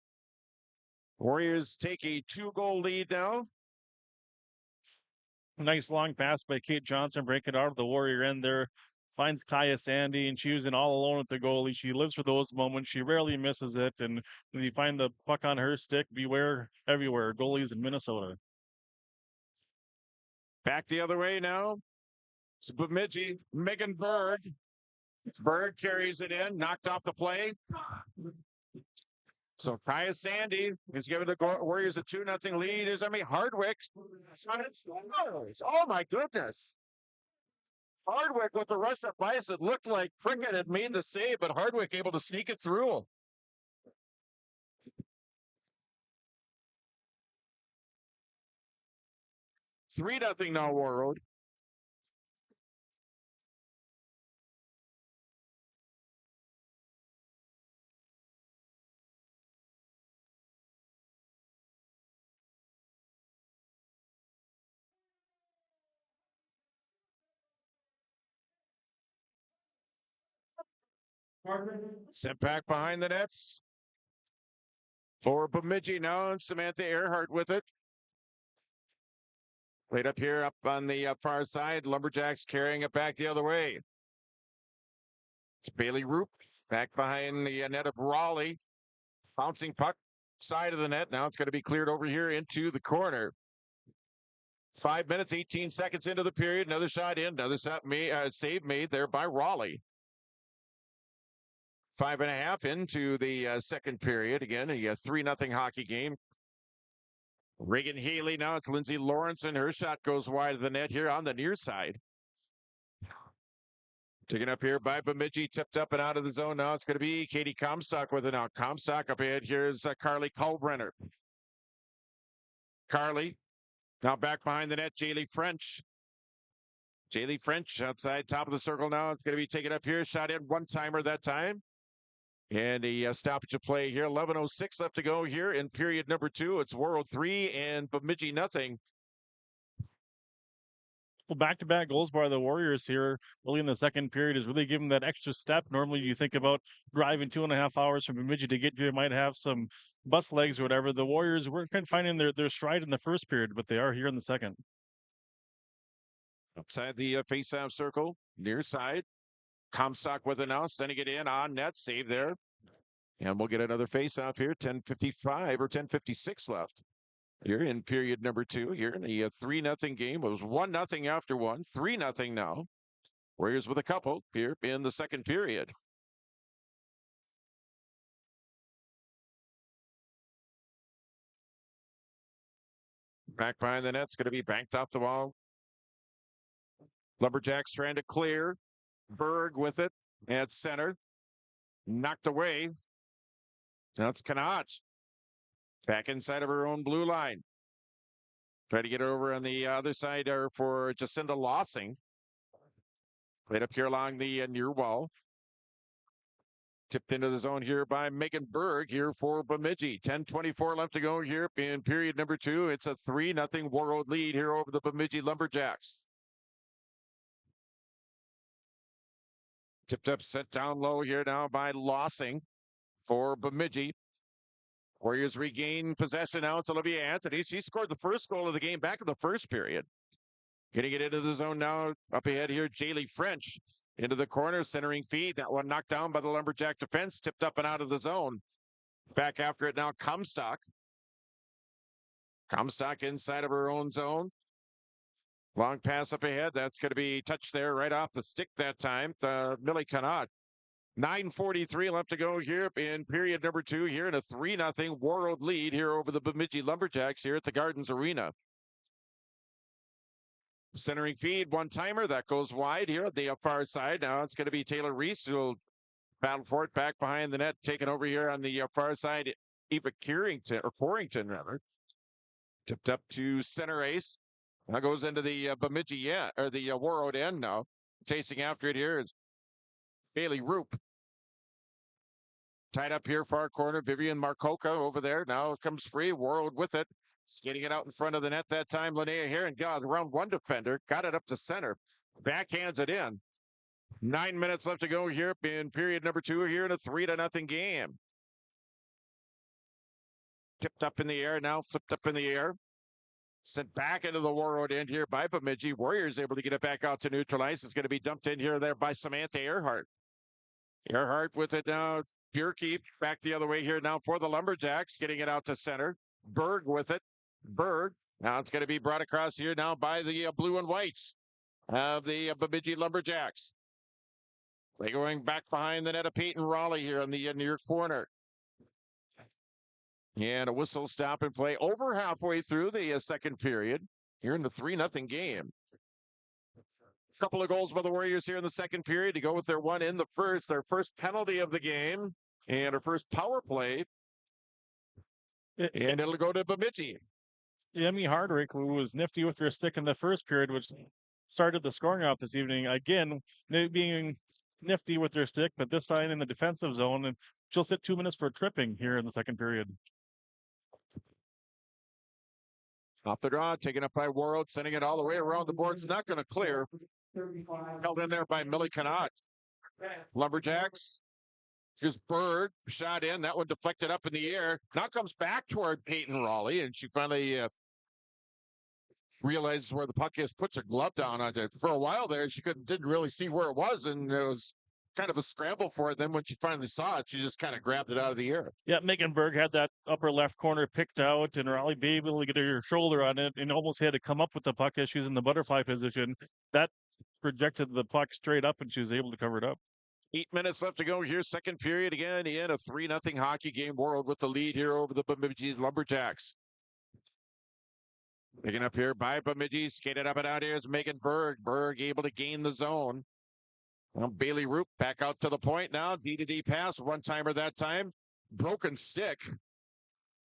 Warriors take a 2-goal lead now. Nice long pass by Kate Johnson, breaking out of the Warrior end there. Finds Kaya Sandy, and she was in all alone with the goalie. She lives for those moments. She rarely misses it. And when you find the puck on her stick, beware everywhere. Goalies in Minnesota. Back the other way now. It's Bemidji. Megan Berg. Berg carries it in, knocked off the play. So Kaya Sandy is giving the Warriors a 2-0 lead. Is Hardwick. Oh my goodness. Hardwick with the rush up ice. It looked like Prickett had made the save, but Hardwick able to sneak it through. Three 3-0 now, Warroad. Sent back behind the nets. For Bemidji now, and Samantha Earhart with it. Played up here up on the far side. Lumberjacks carrying it back the other way. It's Bailey Roop back behind the net of Raleigh. Bouncing puck side of the net. Now it's going to be cleared over here into the corner. 5 minutes, 18 seconds into the period. Another shot in. Another save made there by Raleigh. 5.5 into the second period. Again, a 3-0 hockey game. Reagan Haley now. It's Lindsay Lawrence, and her shot goes wide of the net here on the near side. Taken up here by Bemidji, tipped up and out of the zone. Now it's going to be Katie Comstock with it now. Comstock up ahead. Here's Carly Culbrenner. Carly now back behind the net. Jaylee French. Jaylee French outside top of the circle now. It's going to be taken up here. Shot in one-timer that time. And the stoppage of play here. 11:06 left to go here in period number 2. It's Warroad 3 and Bemidji nothing. Well, back-to-back goals by the Warriors here early in the second period is really giving that extra step. Normally, you think about driving 2.5 hours from Bemidji to get here. You might have some bus legs or whatever. The Warriors weren't kind of finding their stride in the first period, but they are here in the second. Outside the face-off circle, near side. Comstock with it now, sending it in on net, save there. And we'll get another face-off here, 10:55 or 10:56 left. Here in period number 2, here in the 3-0 game. It was 1-0 after one, 3-0 now. Warriors with a couple here in the second period. Back behind the net's going to be banked off the wall. Lumberjacks trying to clear. Berg with it at center. Knocked away. Now it's Canot. Back inside of her own blue line. Try to get it over on the other side there for Jacinda Lossing. Played up here along the near wall. Tipped into the zone here by Megan Berg here for Bemidji. 10:24 left to go here in period number 2. It's a 3-0 Warroad lead here over the Bemidji Lumberjacks. Tipped up, set down low here now by Lossing for Bemidji. Warriors regain possession now. It's Olivia Anthony. She scored the first goal of the game back in the first period. Getting it into the zone now. Up ahead here, Jaylee French into the corner, centering feed. That one knocked down by the Lumberjack defense. Tipped up and out of the zone. Back after it now, Comstock. Comstock inside of her own zone. Long pass up ahead. That's going to be touched there right off the stick that time. Millie Canot. 9:43 left to go here in period number 2 here in a 3-0 Warroad lead here over the Bemidji Lumberjacks here at the Gardens Arena. Centering feed, one-timer. That goes wide here at the far side. Now it's going to be Taylor Reese who will battle for it back behind the net. Taken over here on the far side. Eva Corrington, rather. Tipped up to center ace. Now goes into the Bemidji, or the Warroad end now. Chasing after it here is Bailey Roop. Tied up here, far corner. Vivian Marcoca over there. Now it comes free. Warroad with it. Skating it out in front of the net that time. Linnea Heron got around one defender. Got it up to center. Backhands it in. 9 minutes left to go here in period number 2 here in a 3-0 game. Tipped up in the air now. Flipped up in the air. Sent back into the Warroad end here by Bemidji. Warriors able to get it back out to neutralize. It's going to be dumped in here there by Samantha Earhart. Earhart with it now. Bierke back the other way here now for the Lumberjacks. Getting it out to center. Berg with it. Berg. Now it's going to be brought across here now by the blue and whites of the Bemidji Lumberjacks. They going back behind the net of Peyton Raleigh here on the near corner. And a whistle stop and play over halfway through the second period here in the 3-0 game. A couple of goals by the Warriors here in the second period to go with their one in the first. Their first penalty of the game and their first power play. And it'll go to Bemidji. Emmy Hardwick, who was nifty with her stick in the first period, which started the scoring off this evening. Again, they being nifty with their stick, but this time in the defensive zone. And she'll sit 2 minutes for tripping here in the second period. Off the draw, taken up by Warroad, sending it all the way around the board. It's not going to clear. Held in there by Millie Canot. Lumberjacks. Here's Bird, shot in. That one deflected up in the air. Now comes back toward Peyton Raleigh, and she finally realizes where the puck is, puts her glove down on it. For a while there, she didn't really see where it was, and it was kind of a scramble for it. Then when she finally saw it, she just kind of grabbed it out of the air. Yeah, Megan Berg had that upper left corner picked out, and Raleigh be able to get her shoulder on it, and almost had to come up with the puck as she was in the butterfly position. That projected the puck straight up, and she was able to cover it up. 8 minutes left to go here. Second period again in a 3-0 hockey game. Warroad with the lead here over the Bemidji Lumberjacks. Picking up here by Bemidji, skated up and out here is Megan Berg. Berg able to gain the zone. Well, Bailey Roop back out to the point now. D-to-D pass, one-timer that time. Broken stick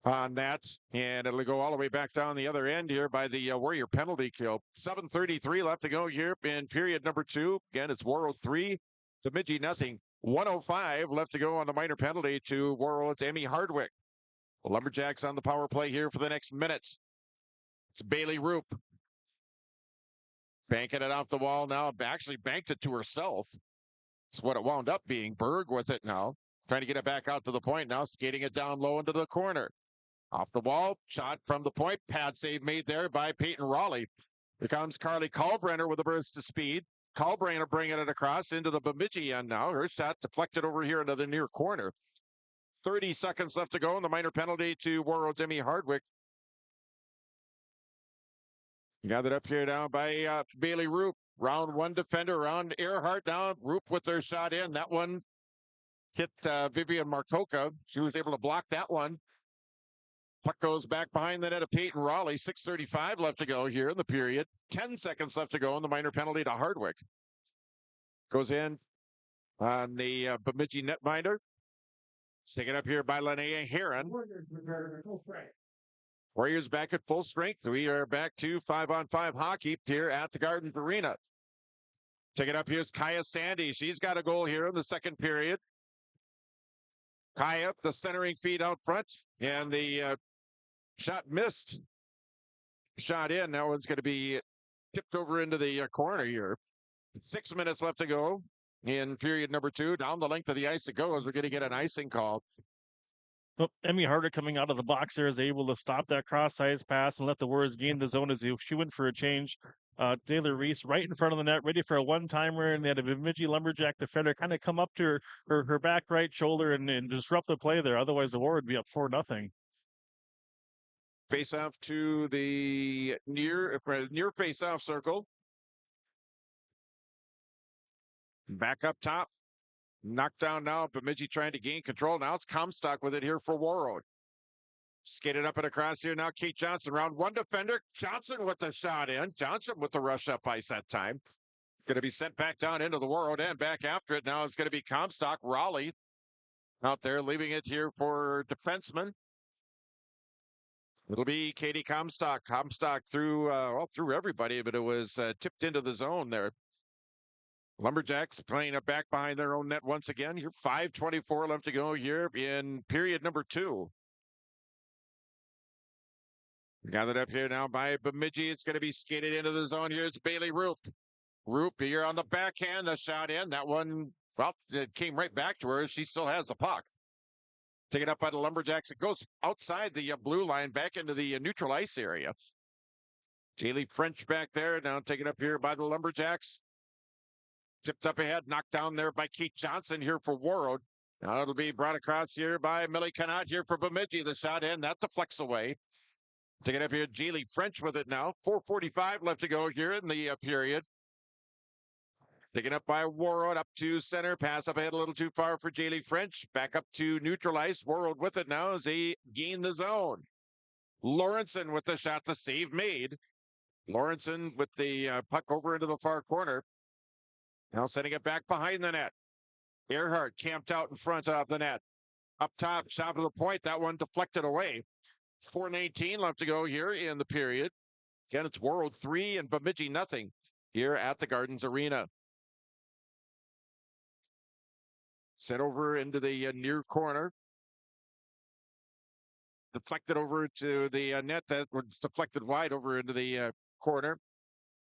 on that, and it'll go all the way back down the other end here by the Warrior penalty kill. 7:33 left to go here in period number 2. Again, it's Warroad 3, Bemidji nothing. 1:05 left to go on the minor penalty to Warroad's Emmy Hardwick. Lumberjacks on the power play here for the next minute. It's Bailey Roop. Banking it off the wall now. Actually banked it to herself. That's what it wound up being. Berg with it now. Trying to get it back out to the point now. Skating it down low into the corner. Off the wall. Shot from the point. Pad save made there by Peyton Raleigh. Here comes Carly Kalbrenner with a burst of speed. Kalbrenner bringing it across into the Bemidji end now. Her shot deflected over here into the near corner. 30 seconds left to go in the minor penalty to Warroad's Emmy Hardwick. Gathered up here now by Bailey Roop. Round one defender, round Earhart down. Roop with their shot in. That one hit Vivian Marcoca. She was able to block that one. Puck goes back behind the net of Peyton Raleigh. 6:35 left to go here in the period. 10 seconds left to go in the minor penalty to Hardwick. Goes in on the Bemidji netminder. Taken up here by Linnea Heron. Warriors back at full strength. We are back to 5-on-5 hockey here at the Gardens Arena. Taking up here's Kaya Sandy. She's got a goal here in the second period. Kaya, the centering feed out front, and the shot missed. Shot in. That one's going to be tipped over into the corner here. 6 minutes left to go in period number 2. Down the length of the ice it goes. We're going to get an icing call. Well, Emmy Hardwick coming out of the box there is able to stop that cross-ice pass and let the Warriors gain the zone as she went for a change. Taylor Reese right in front of the net, ready for a one-timer, and they had a Bemidji Lumberjack defender kind of come up to her back right shoulder and disrupt the play there. Otherwise, the Warrior would be up 4-0. Face off to the near face-off circle. Back up top. Knocked down now. Bemidji trying to gain control. Now it's Comstock with it here for Warroad. Skated up and across here now. Kate Johnson, round one defender. Johnson with the shot in. Johnson with the rush up ice that time. It's going to be sent back down into the Warroad end. Back after it now. It's going to be Comstock. Raleigh out there leaving it here for defenseman. It'll be Katie Comstock. Comstock through everybody, but it was tipped into the zone there. Lumberjacks playing it back behind their own net once again. Here, 5:24 left to go here in period number 2. Gathered up here now by Bemidji. It's going to be skated into the zone. Here's Bailey Roop. Roop here on the backhand. The shot in. That one, well, it came right back to her. She still has the puck. Taken up by the Lumberjacks. It goes outside the blue line back into the neutral ice area. Jaylee French back there. Now taken up here by the Lumberjacks. Tipped up ahead, knocked down there by Keith Johnson here for Warroad. Now it'll be brought across here by Millie Canott here for Bemidji. The shot in, that deflects away. Taking up here, Jaylee French with it now. 4:45 left to go here in the period. Taken up by Warroad up to center. Pass up ahead a little too far for Jaylee French. Back up to neutral ice. Warroad with it now as they gain the zone. Lawrenson with the shot, the save made. Lawrenson with the puck over into the far corner. Now sending it back behind the net. Earhart camped out in front of the net. Up top, shot to the point. That one deflected away. 4:19 left to go here in the period. Again, it's Warroad 3 and Bemidji nothing here at the Gardens Arena. Sent over into the near corner. Deflected over to the net. That was deflected wide over into the corner.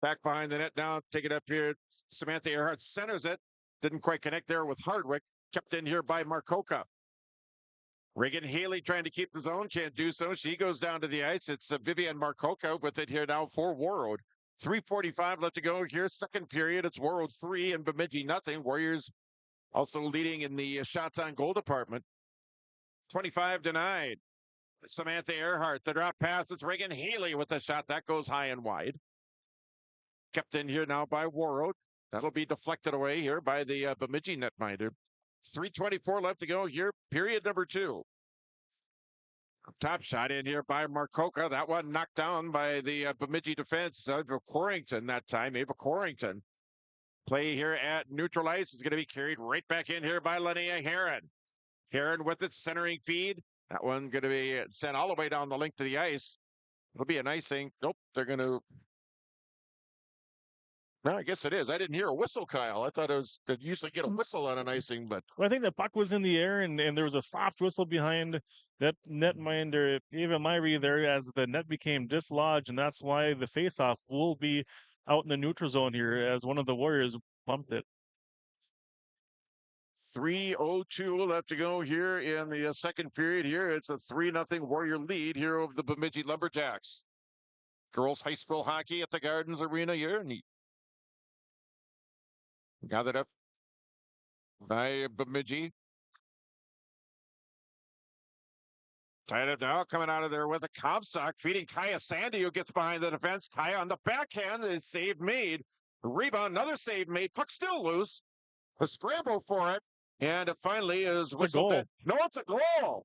Back behind the net now, take it up here. Samantha Earhart centers it. Didn't quite connect there with Hardwick. Kept in here by Marcoca. Reagan Haley trying to keep the zone. Can't do so. She goes down to the ice. It's Vivian Marcoca with it here now for Warroad. 3:45 left to go here. Second period. It's Warroad 3 and Bemidji nothing. Warriors also leading in the shots on goal department. 25 denied. Samantha Earhart. The drop pass. It's Reagan Haley with the shot. That goes high and wide. Kept in here now by Warroad. That'll be deflected away here by the Bemidji netminder. 3:24 left to go here. Period number 2. Top shot in here by Marcoca. That one knocked down by the Bemidji defense. Ava Corrington that time. Ava Corrington. Play here at neutral ice is going to be carried right back in here by Linnea Heron. Heron with its centering feed. That one going to be sent all the way down the length of the ice. It'll be an icing. Nope, they're going to. No, I guess it is. I didn't hear a whistle, Kyle. I thought it was. They usually get a whistle on an icing, but Well, I think the puck was in the air, and there was a soft whistle behind that netminder, Eva Myrie there, as the net became dislodged, and that's why the faceoff will be out in the neutral zone here as one of the Warriors bumped it. 3:02 left to go here in the second period. Here it's a 3-0 Warrior lead here over the Bemidji Lumberjacks. Girls high school hockey at the Gardens Arena here. Neat. Gathered up by Bemidji. Tied up now, coming out of there with a Comstock, feeding Kaya Sandy, who gets behind the defense. Kaya on the backhand, and save made. Rebound, another save made. Puck still loose. A scramble for it, and it finally is whistled. No, it's a goal.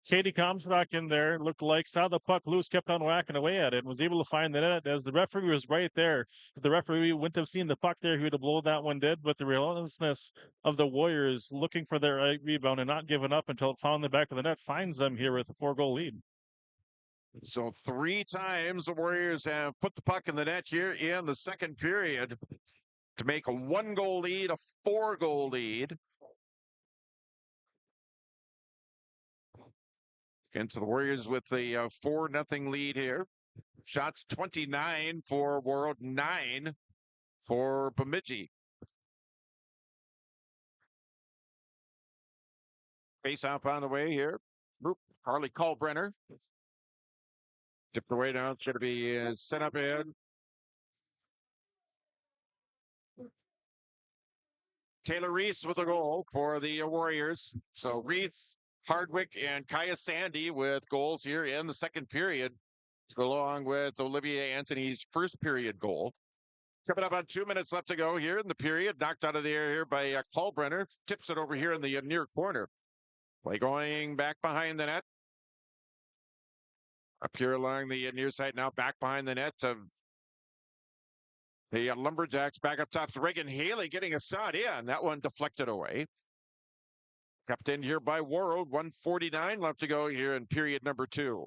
Katie Comstock in there, looked like, saw the puck loose, kept on whacking away at it, and was able to find the net as the referee was right there. If the referee wouldn't have seen the puck there, he would have blown that one dead. But the relentlessness of the Warriors looking for their rebound and not giving up until it found the back of the net finds them here with a 4-goal lead. So 3 times the Warriors have put the puck in the net here in the second period to make a 1-goal lead, a 4-goal lead. Against the Warriors with the 4-0 lead here. Shots 29 for Warroad, 9 for Bemidji. Face off on the way here. Carly Kalbrenner. Tipped away now. It's going to be sent up in. Taylor Reese with a goal for the Warriors. So Reese, Hardwick, and Kaya Sandy with goals here in the second period, along with Olivia Anthony's first period goal. Coming up on 2 minutes left to go here in the period. Knocked out of the air here by Kalbrenner. Tips it over here in the near corner. Play going back behind the net. Up here along the near side now, back behind the net of the Lumberjacks. Back up top to Reagan Haley getting a shot in. That one deflected away. Kept in here by Warroad. 1:49 left to go here in period number 2.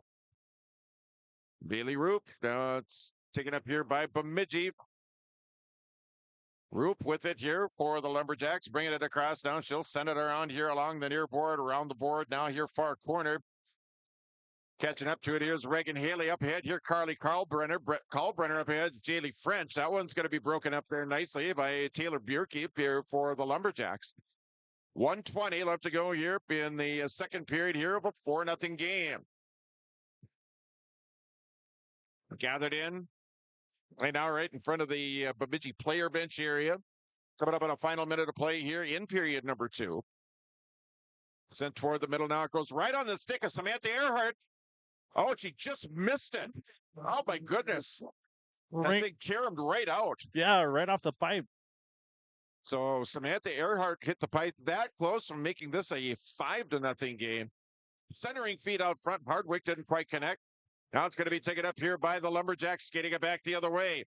Bailey Roop. Now it's taken up here by Bemidji. Roop with it here for the Lumberjacks. Bringing it across now. She'll send it around here along the near board, around the board. Now here far corner. Catching up to it, here's Reagan Haley up ahead. Here, Carly Kalbrenner. Kalbrenner up ahead. Jaylee French. That one's going to be broken up there nicely by Taylor Bierke up here for the Lumberjacks. 1:20 left to go here in the second period here of a 4-0 game. Gathered in right now, right in front of the Bemidji player bench area. Coming up on a final minute of play here in period number 2. Sent toward the middle now. It goes right on the stick of Samantha Earhart. Oh, she just missed it. Oh, my goodness. That thing caromed right out. Yeah, right off the pipe. So Samantha Earhart hit the pipe that close from making this a 5-0 game. Centering feed out front. Hardwick didn't quite connect. Now it's going to be taken up here by the Lumberjacks, skating it back the other way.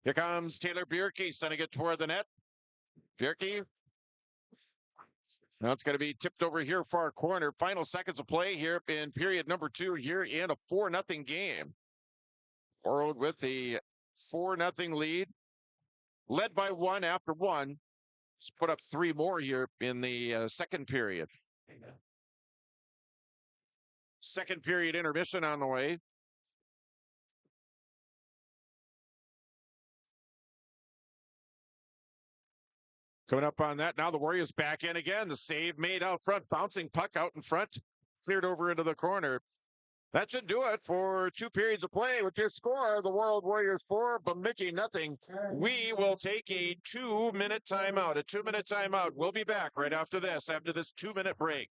Here comes Taylor Bierke, sending it toward the net. Bierke. Now it's going to be tipped over here far corner. Final seconds of play here in period number 2 here in a 4-0 game. Warroad with the 4-0 lead. Led by 1 after 1. Just put up 3 more here in the second period. Second period intermission on the way. Coming up on that, now the Warriors back in again. The save made out front, bouncing puck out in front, cleared over into the corner. That should do it for 2 periods of play. With your score, the Warroad Warriors 4, Bemidji 0. We will take a 2-minute timeout. A 2-minute timeout. We'll be back right after this 2-minute break.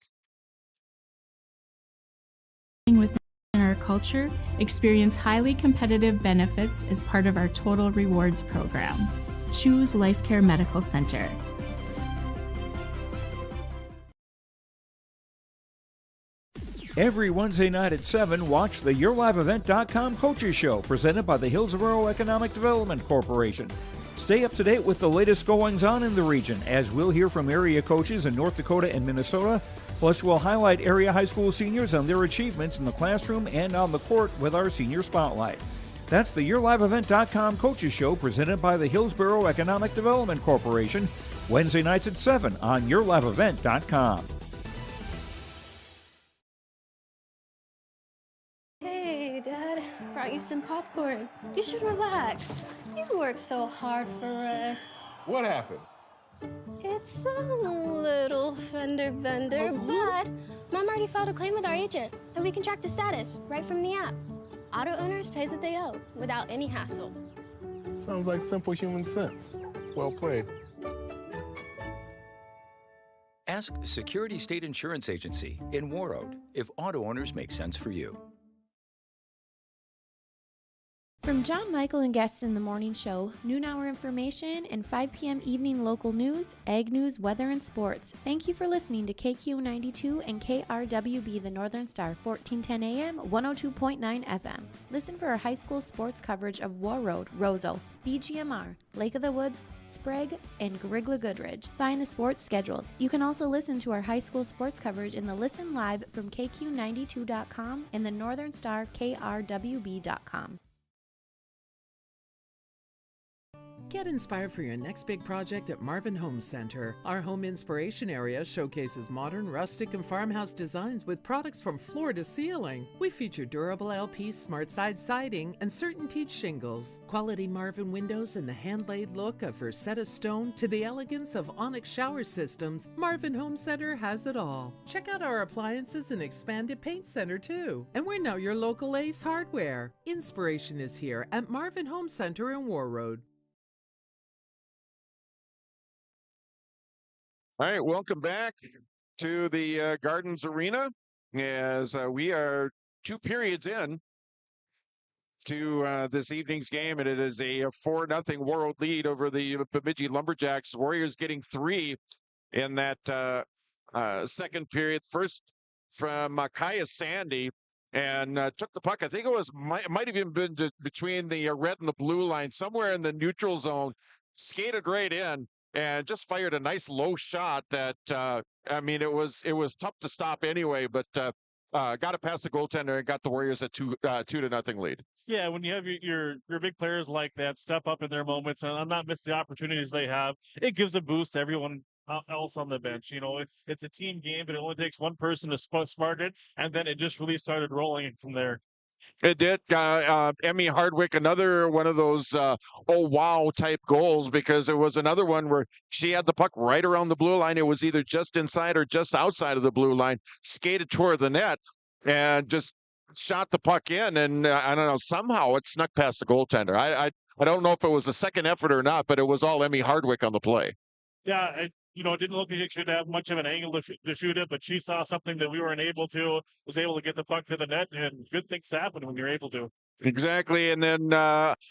Within our culture, experience highly competitive benefits as part of our Total Rewards program. Choose Life Care Medical Center. Every Wednesday night at 7, watch the YourLiveEvent.com Coaches Show presented by the Hillsborough Economic Development Corporation. Stay up to date with the latest goings-on in the region, as we'll hear from area coaches in North Dakota and Minnesota. Plus, we'll highlight area high school seniors and their achievements in the classroom and on the court with our Senior Spotlight. That's the YourLiveEvent.com Coaches Show presented by the Hillsborough Economic Development Corporation, Wednesday nights at 7 on YourLiveEvent.com. Hey, Dad, brought you some popcorn. You should relax. You worked so hard for us. What happened? It's a little fender bender, but Mom already filed a claim with our agent, and we can track the status right from the app. Auto owners pays what they owe without any hassle. Sounds like simple human sense. Well played. Ask Security State Insurance Agency in Warroad if auto owners make sense for you. From John Michael and guests in the morning show, noon hour information, and 5 p.m. evening local news, ag news, weather, and sports. Thank you for listening to KQ92 and KRWB the Northern Star, 1410 AM, 102.9 FM. Listen for our high school sports coverage of Warroad, Roseau, BGMR, Lake of the Woods, Sprague, and Grigla Goodridge. Find the sports schedules. You can also listen to our high school sports coverage in the Listen Live from KQ92.com and the Northern Star KRWB.com. Get inspired for your next big project at Marvin Home Center. Our home inspiration area showcases modern, rustic, and farmhouse designs with products from floor to ceiling. We feature durable LP smart side siding and certain teak shingles, quality Marvin windows, and the hand-laid look of Versetta stone to the elegance of onyx shower systems. Marvin Home Center has it all. Check out our appliances and expanded paint center too. And we're now your local Ace Hardware. Inspiration is here at Marvin Home Center in Warroad. All right, welcome back to the Gardens Arena as we are 2 periods in to this evening's game, and it is a 4-0 Warroad lead over the Bemidji Lumberjacks. Warriors getting 3 in that second period. First from Kaya Sandy, and took the puck. I think it might have even been between the red and the blue line, somewhere in the neutral zone, skated right in, and just fired a nice low shot that, I mean, it was tough to stop anyway, but got it past the goaltender and got the Warriors at 2-0 lead. Yeah, when you have your big players like that step up in their moments and not miss the opportunities they have, it gives a boost to everyone else on the bench. You know, it's a team game, but it only takes one person to smart it, and then it just really started rolling from there. It did. Emmy Hardwick, another one of those oh wow type goals, because it was another one where she had the puck right around the blue line. It was either just inside or just outside of the blue line, skated toward the net and just shot the puck in. And I don't know, somehow it snuck past the goaltender. I don't know if it was a second effort or not, but it was all Emmy Hardwick on the play. Yeah, it didn't look like it should have much of an angle to shoot it, but she saw something that we weren't able to, was able to get the puck to the net, and good things happen when you're able to. Exactly. And then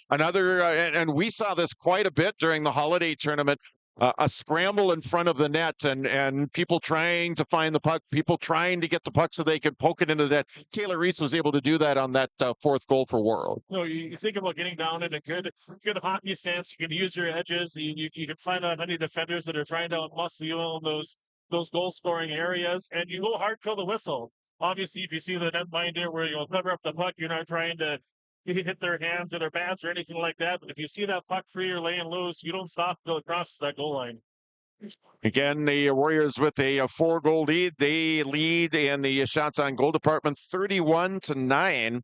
another, and we saw this quite a bit during the holiday tournament, a scramble in front of the net and people trying to find the puck, people trying to get the puck so they could poke it into that. Taylor Reese was able to do that on that fourth goal for Warroad. You think about getting down in a good hockey stance. You can use your edges. You can find out many defenders that are trying to muscle you on those goal-scoring areas, and you go hard till the whistle. Obviously, if you see the netminder where you'll cover up the puck, you're not trying to hit their hands or their bats or anything like that. But if you see that puck free or laying loose, you don't stop until it crosses that goal line. Again, the Warriors with a 4-goal lead. They lead in the shots on goal department 31-9.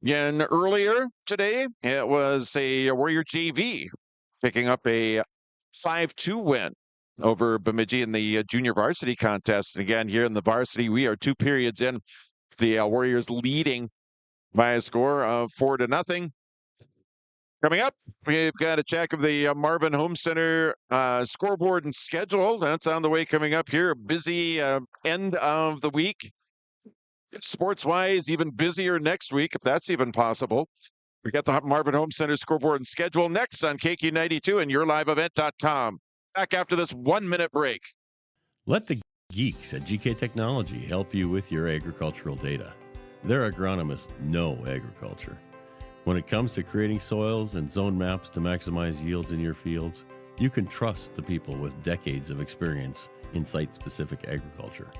And earlier today, it was a Warrior JV picking up a 5-2 win over Bemidji in the junior varsity contest. And again, here in the varsity, we are 2 periods in. The Warriors leading by a score of 4-0. Coming up, we've got a check of the Marvin Home Center scoreboard and schedule. That's on the way coming up here. Busy end of the week. Sports-wise, even busier next week, if that's even possible. We got the Marvin Home Center scoreboard and schedule next on KQ92 and YourLiveEvent.com. Back after this 1-minute break. Let the geeks at GK Technology help you with your agricultural data. Their agronomists know agriculture. When it comes to creating soils and zone maps to maximize yields in your fields, you can trust the people with decades of experience in site-specific agriculture.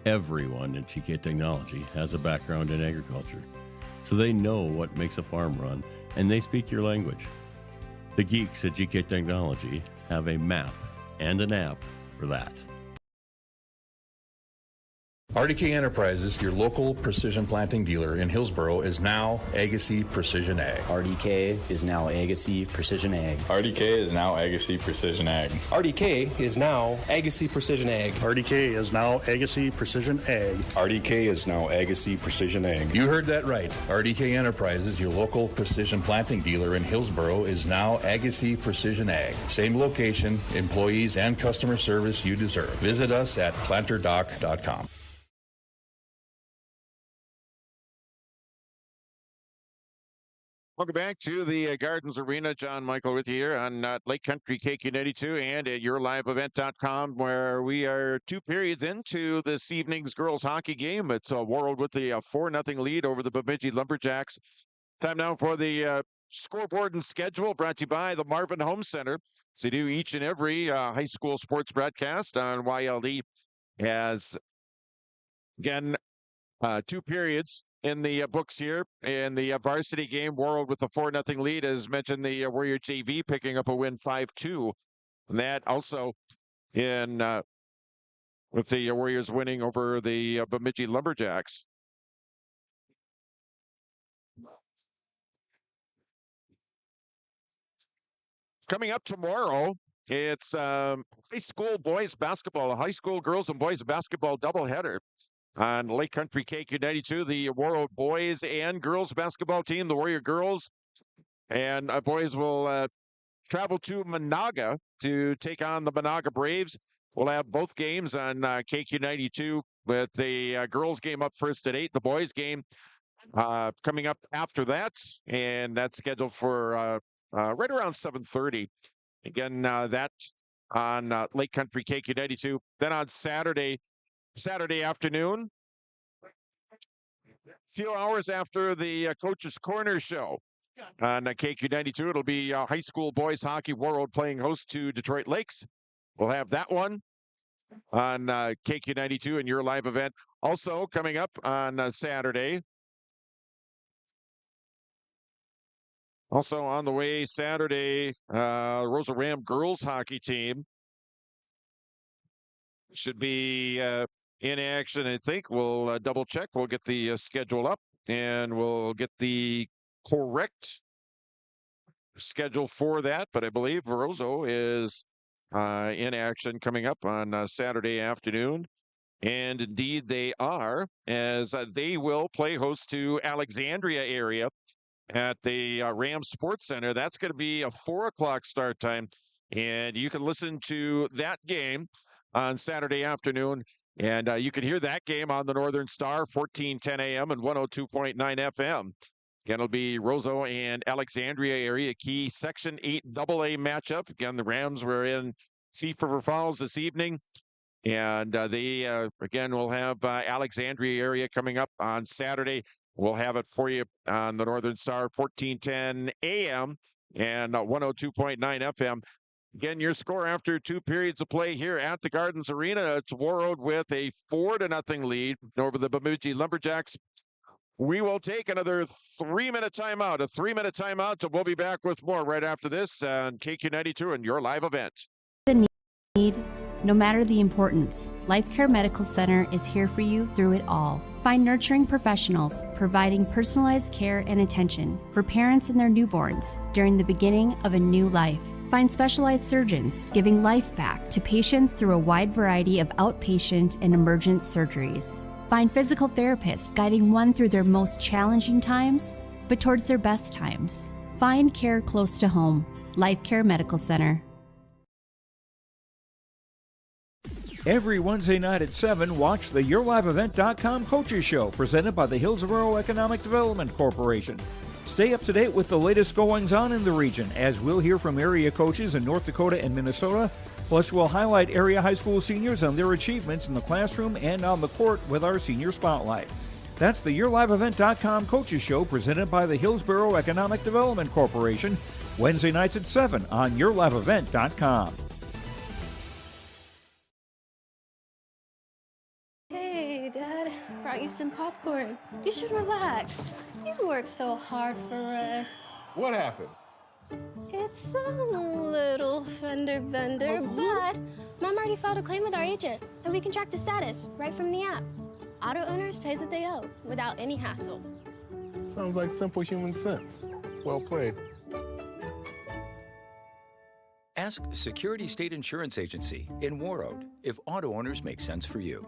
Everyone at GK Technology has a background in agriculture, so they know what makes a farm run, and they speak your language. The geeks at GK Technology have a map and an app for that. RDK Enterprises, your local precision planting dealer in Hillsboro, is now Agassi Precision Ag. RDK is now Agassi Precision Ag. RDK is now Agassi Precision Ag. RDK is now Agassi Precision Ag. RDK is now Agassi Precision Ag. RDK is now Agassi Precision Ag. You heard that right. RDK Enterprises, your local precision planting dealer in Hillsboro, is now Agassi Precision Ag. Same location, employees, and customer service you deserve. Visit us at planterdoc.com. Welcome back to the Gardens Arena. John Michael with you here on Lake Country KQ92 and at yourliveevent.com, where we are 2 periods into this evening's girls hockey game. It's Warroad with the 4-0 lead over the Bemidji Lumberjacks. Time now for the scoreboard and schedule, brought to you by the Marvin Home Center. So do each and every high school sports broadcast on YLD. As again, 2 periods in the books here. In the varsity game, Warroad with the 4-0 lead. As mentioned, the Warrior JV picking up a win 5-2. And that also in with the Warriors winning over the Bemidji Lumberjacks. Coming up tomorrow, it's high school boys basketball, a high school girls and boys basketball doubleheader. On Lake Country KQ92, the Warroad boys and girls basketball team, the Warrior girls and boys will travel to Monaga to take on the Monaga Braves. We'll have both games on KQ92 with the girls game up first at 8, the boys game coming up after that, and that's scheduled for right around 7:30. Again, that on Lake Country KQ92. Then on Saturday afternoon, a few hours after the Coach's Corner show on KQ92, it'll be high school boys hockey, Warroad playing host to Detroit Lakes. We'll have that one on KQ92 and your live event. Also coming up on Saturday. Also on the way Saturday, Rosa Ram girls hockey team should be in action. I think we'll double check. We'll get the schedule up and we'll get the correct schedule for that. But I believe Rosa is in action coming up on Saturday afternoon. And indeed they are, as they will play host to Alexandria area at the Rams Sports Center. That's going to be a 4 o'clock start time. And you can listen to that game on Saturday afternoon. And you can hear that game on the Northern Star, 1410 a.m. and 102.9 FM. Again, it'll be Roseau and Alexandria area key Section 8 AA matchup. Again, the Rams were in Thief River Falls this evening. And they, again, will have Alexandria area coming up on Saturday. We'll have it for you on the Northern Star, 1410 a.m. and 102.9 FM. Again, your score after 2 periods of play here at the Gardens Arena. It's Warroad with a 4-0 lead over the Bemidji Lumberjacks. We will take another 3-minute timeout, a 3-minute timeout, and we'll be back with more right after this on KQ92 and your live event. The need, no matter the importance, Life Care Medical Center is here for you through it all. Find nurturing professionals providing personalized care and attention for parents and their newborns during the beginning of a new life. Find specialized surgeons giving life back to patients through a wide variety of outpatient and emergent surgeries. Find physical therapists guiding one through their most challenging times, but towards their best times. Find care close to home. Life Care Medical Center. Every Wednesday night at 7, watch the YourLiveEvent.com Coaches Show presented by the Hillsboro Economic Development Corporation. Stay up to date with the latest goings-on in the region, as we'll hear from area coaches in North Dakota and Minnesota, Plus, we'll highlight area high school seniors and their achievements in the classroom and on the court with our Senior Spotlight. That's the YourLiveEvent.com Coaches Show presented by the Hillsborough Economic Development Corporation, Wednesday nights at 7 on YourLiveEvent.com. Hey, Dad, brought you some popcorn. You should relax. You worked so hard for us. What happened? It's a little fender bender, but Mom already filed a claim with our agent, and we can track the status right from the app. Auto owners pays what they owe without any hassle. Sounds like simple human sense. Well played. Ask Security State Insurance Agency in Warroad if auto owners make sense for you.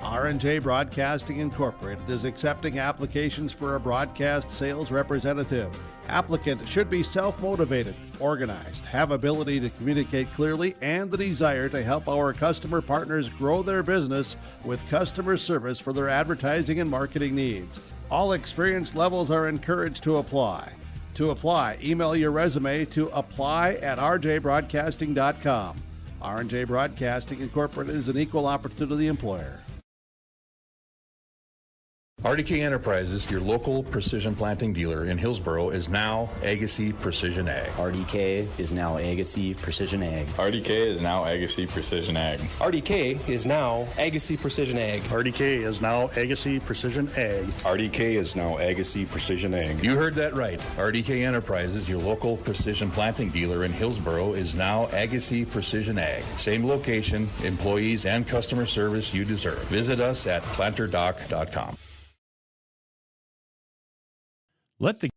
R&J Broadcasting Incorporated is accepting applications for a broadcast sales representative. Applicant should be self-motivated, organized, have ability to communicate clearly, and the desire to help our customer partners grow their business with customer service for their advertising and marketing needs. All experience levels are encouraged to apply. To apply, email your resume to apply@rjbroadcasting.com. R&J Broadcasting Incorporated is an equal opportunity employer. RDK Enterprises, your local precision planting dealer in Hillsborough, is now Agassi Precision Ag. RDK is now Agassi Precision Ag. RDK is now Agassi Precision Ag. RDK is now Agassi Precision Ag. RDK is now Agassi Precision Ag. RDK is now Agassi Precision Ag. You heard that right. RDK Enterprises, your local precision planting dealer in Hillsborough, is now Agassi Precision Ag. Same location, employees, and customer service you deserve. Visit us at planterdoc.com. Let the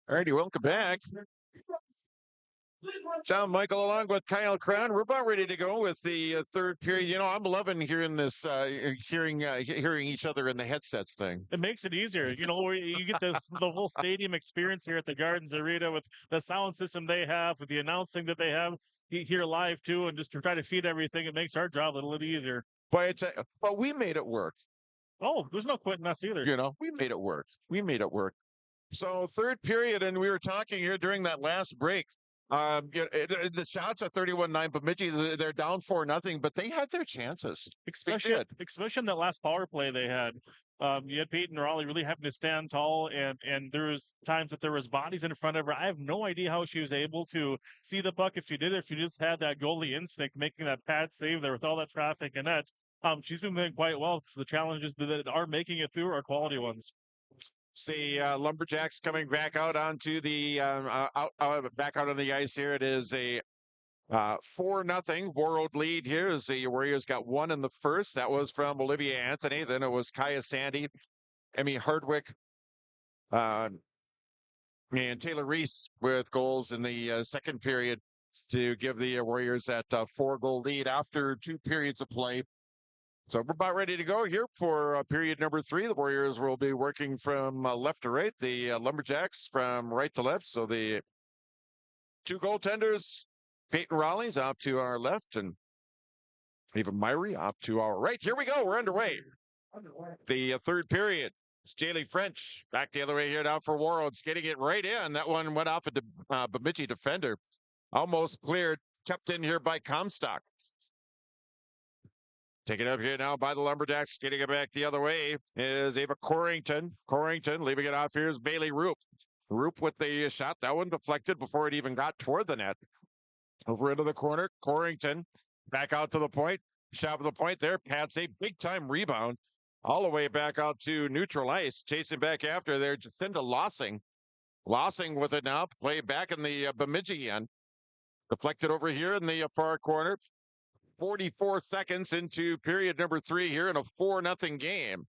All righty, welcome back. John Michael along with Kyle Crown. We're about ready to go with the third period. You know, I'm loving hearing this, hearing each other in the headsets thing. It makes it easier. You know, where you get the whole stadium experience here at the Gardens Arena with the sound system they have, with the announcing that they have here live too, and just to try to feed everything. It makes our job a little easier. But we made it work. Oh, there's no quitting us either. You know, we made it work. We made it work. So third period, and we were talking here during that last break. The shots are 31-9 Bemidji. They're down 4-0, but they had their chances. Especially in that last power play they had. You had Peyton Raleigh really having to stand tall, and there was times that there was bodies in front of her. I have no idea how she was able to see the puck if she did it, if she just had that goalie instinct, making that pad save there with all that traffic in net. She's been doing quite well because the challenges that are making it through are quality ones. See, Lumberjacks coming back out onto the back out on the ice here. It is a 4-0 Warroad lead here as the Warriors got one in the first. That was from Olivia Anthony. Then it was Kaya Sandy, Emmy Hardwick, and Taylor Reese with goals in the second period to give the Warriors that 4-goal lead after 2 periods of play. So we're about ready to go here for period number 3. The Warriors will be working from left to right. The Lumberjacks from right to left. So the 2 goaltenders, Peyton Raleigh's off to our left and Eva Myrie off to our right. Here we go. We're underway. The third period. It's Jaylee French back the other way here now for Warroad, skating it right in. That one went off a Bemidji defender. Almost cleared, kept in here by Comstock. Taken up here now by the Lumberjacks, getting it back the other way is Ava Corrington. Corrington leaving it off here is Bailey Roop. Roop with the shot. That one deflected before it even got toward the net. Over into the corner. Corrington back out to the point. Shot of the point there. Pats a big time rebound all the way back out to neutral ice. Chasing back after there. Jacinda Lossing. Lossing with it now. Play back in the Bemidji end. Deflected over here in the far corner. 44 seconds into period number 3 here in a 4-0 game.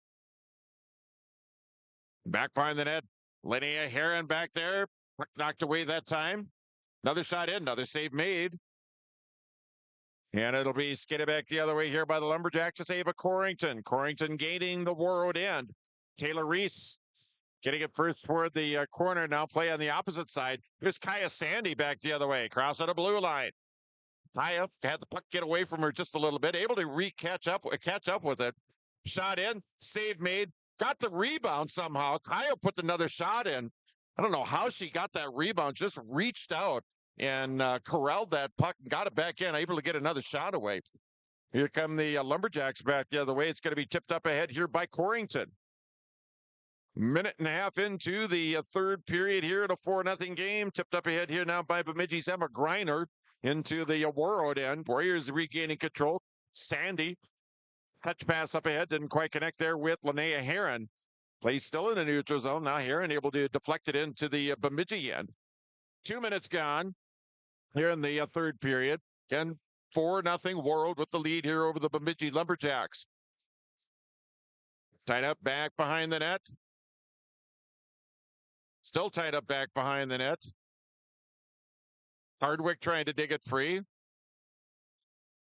Back behind the net, Linnea Heron back there. Knocked away that time. Another shot in, another save made. And it'll be skidded back the other way here by the Lumberjacks to save a Corrington. Corrington gaining the Warroad end. Taylor Reese Getting it first toward the corner. Now play on the opposite side. Here's Kaya Sandy back the other way. Cross at a blue line. Kaya had the puck get away from her just a little bit. Able to catch up with it. Shot in. Save made. Got the rebound somehow. Kaya put another shot in. I don't know how she got that rebound. Just reached out and corralled that puck and got it back in. Able to get another shot away. Here come the Lumberjacks back the other way. It's going to be tipped up ahead here by Corrington. Minute and a half into the third period here in a 4-0 game. Tipped up ahead here now by Bemidji's Emma Greiner into the Warroad end. Warriors regaining control. Sandy, touch pass up ahead. Didn't quite connect there with Linnea Heron. Plays still in the neutral zone. Now Heron able to deflect it into the Bemidji end. 2 minutes gone here in the third period. Again, 4-0 Warroad with the lead here over the Bemidji Lumberjacks. Tied up back behind the net. Still tied up back behind the net. Hardwick trying to dig it free.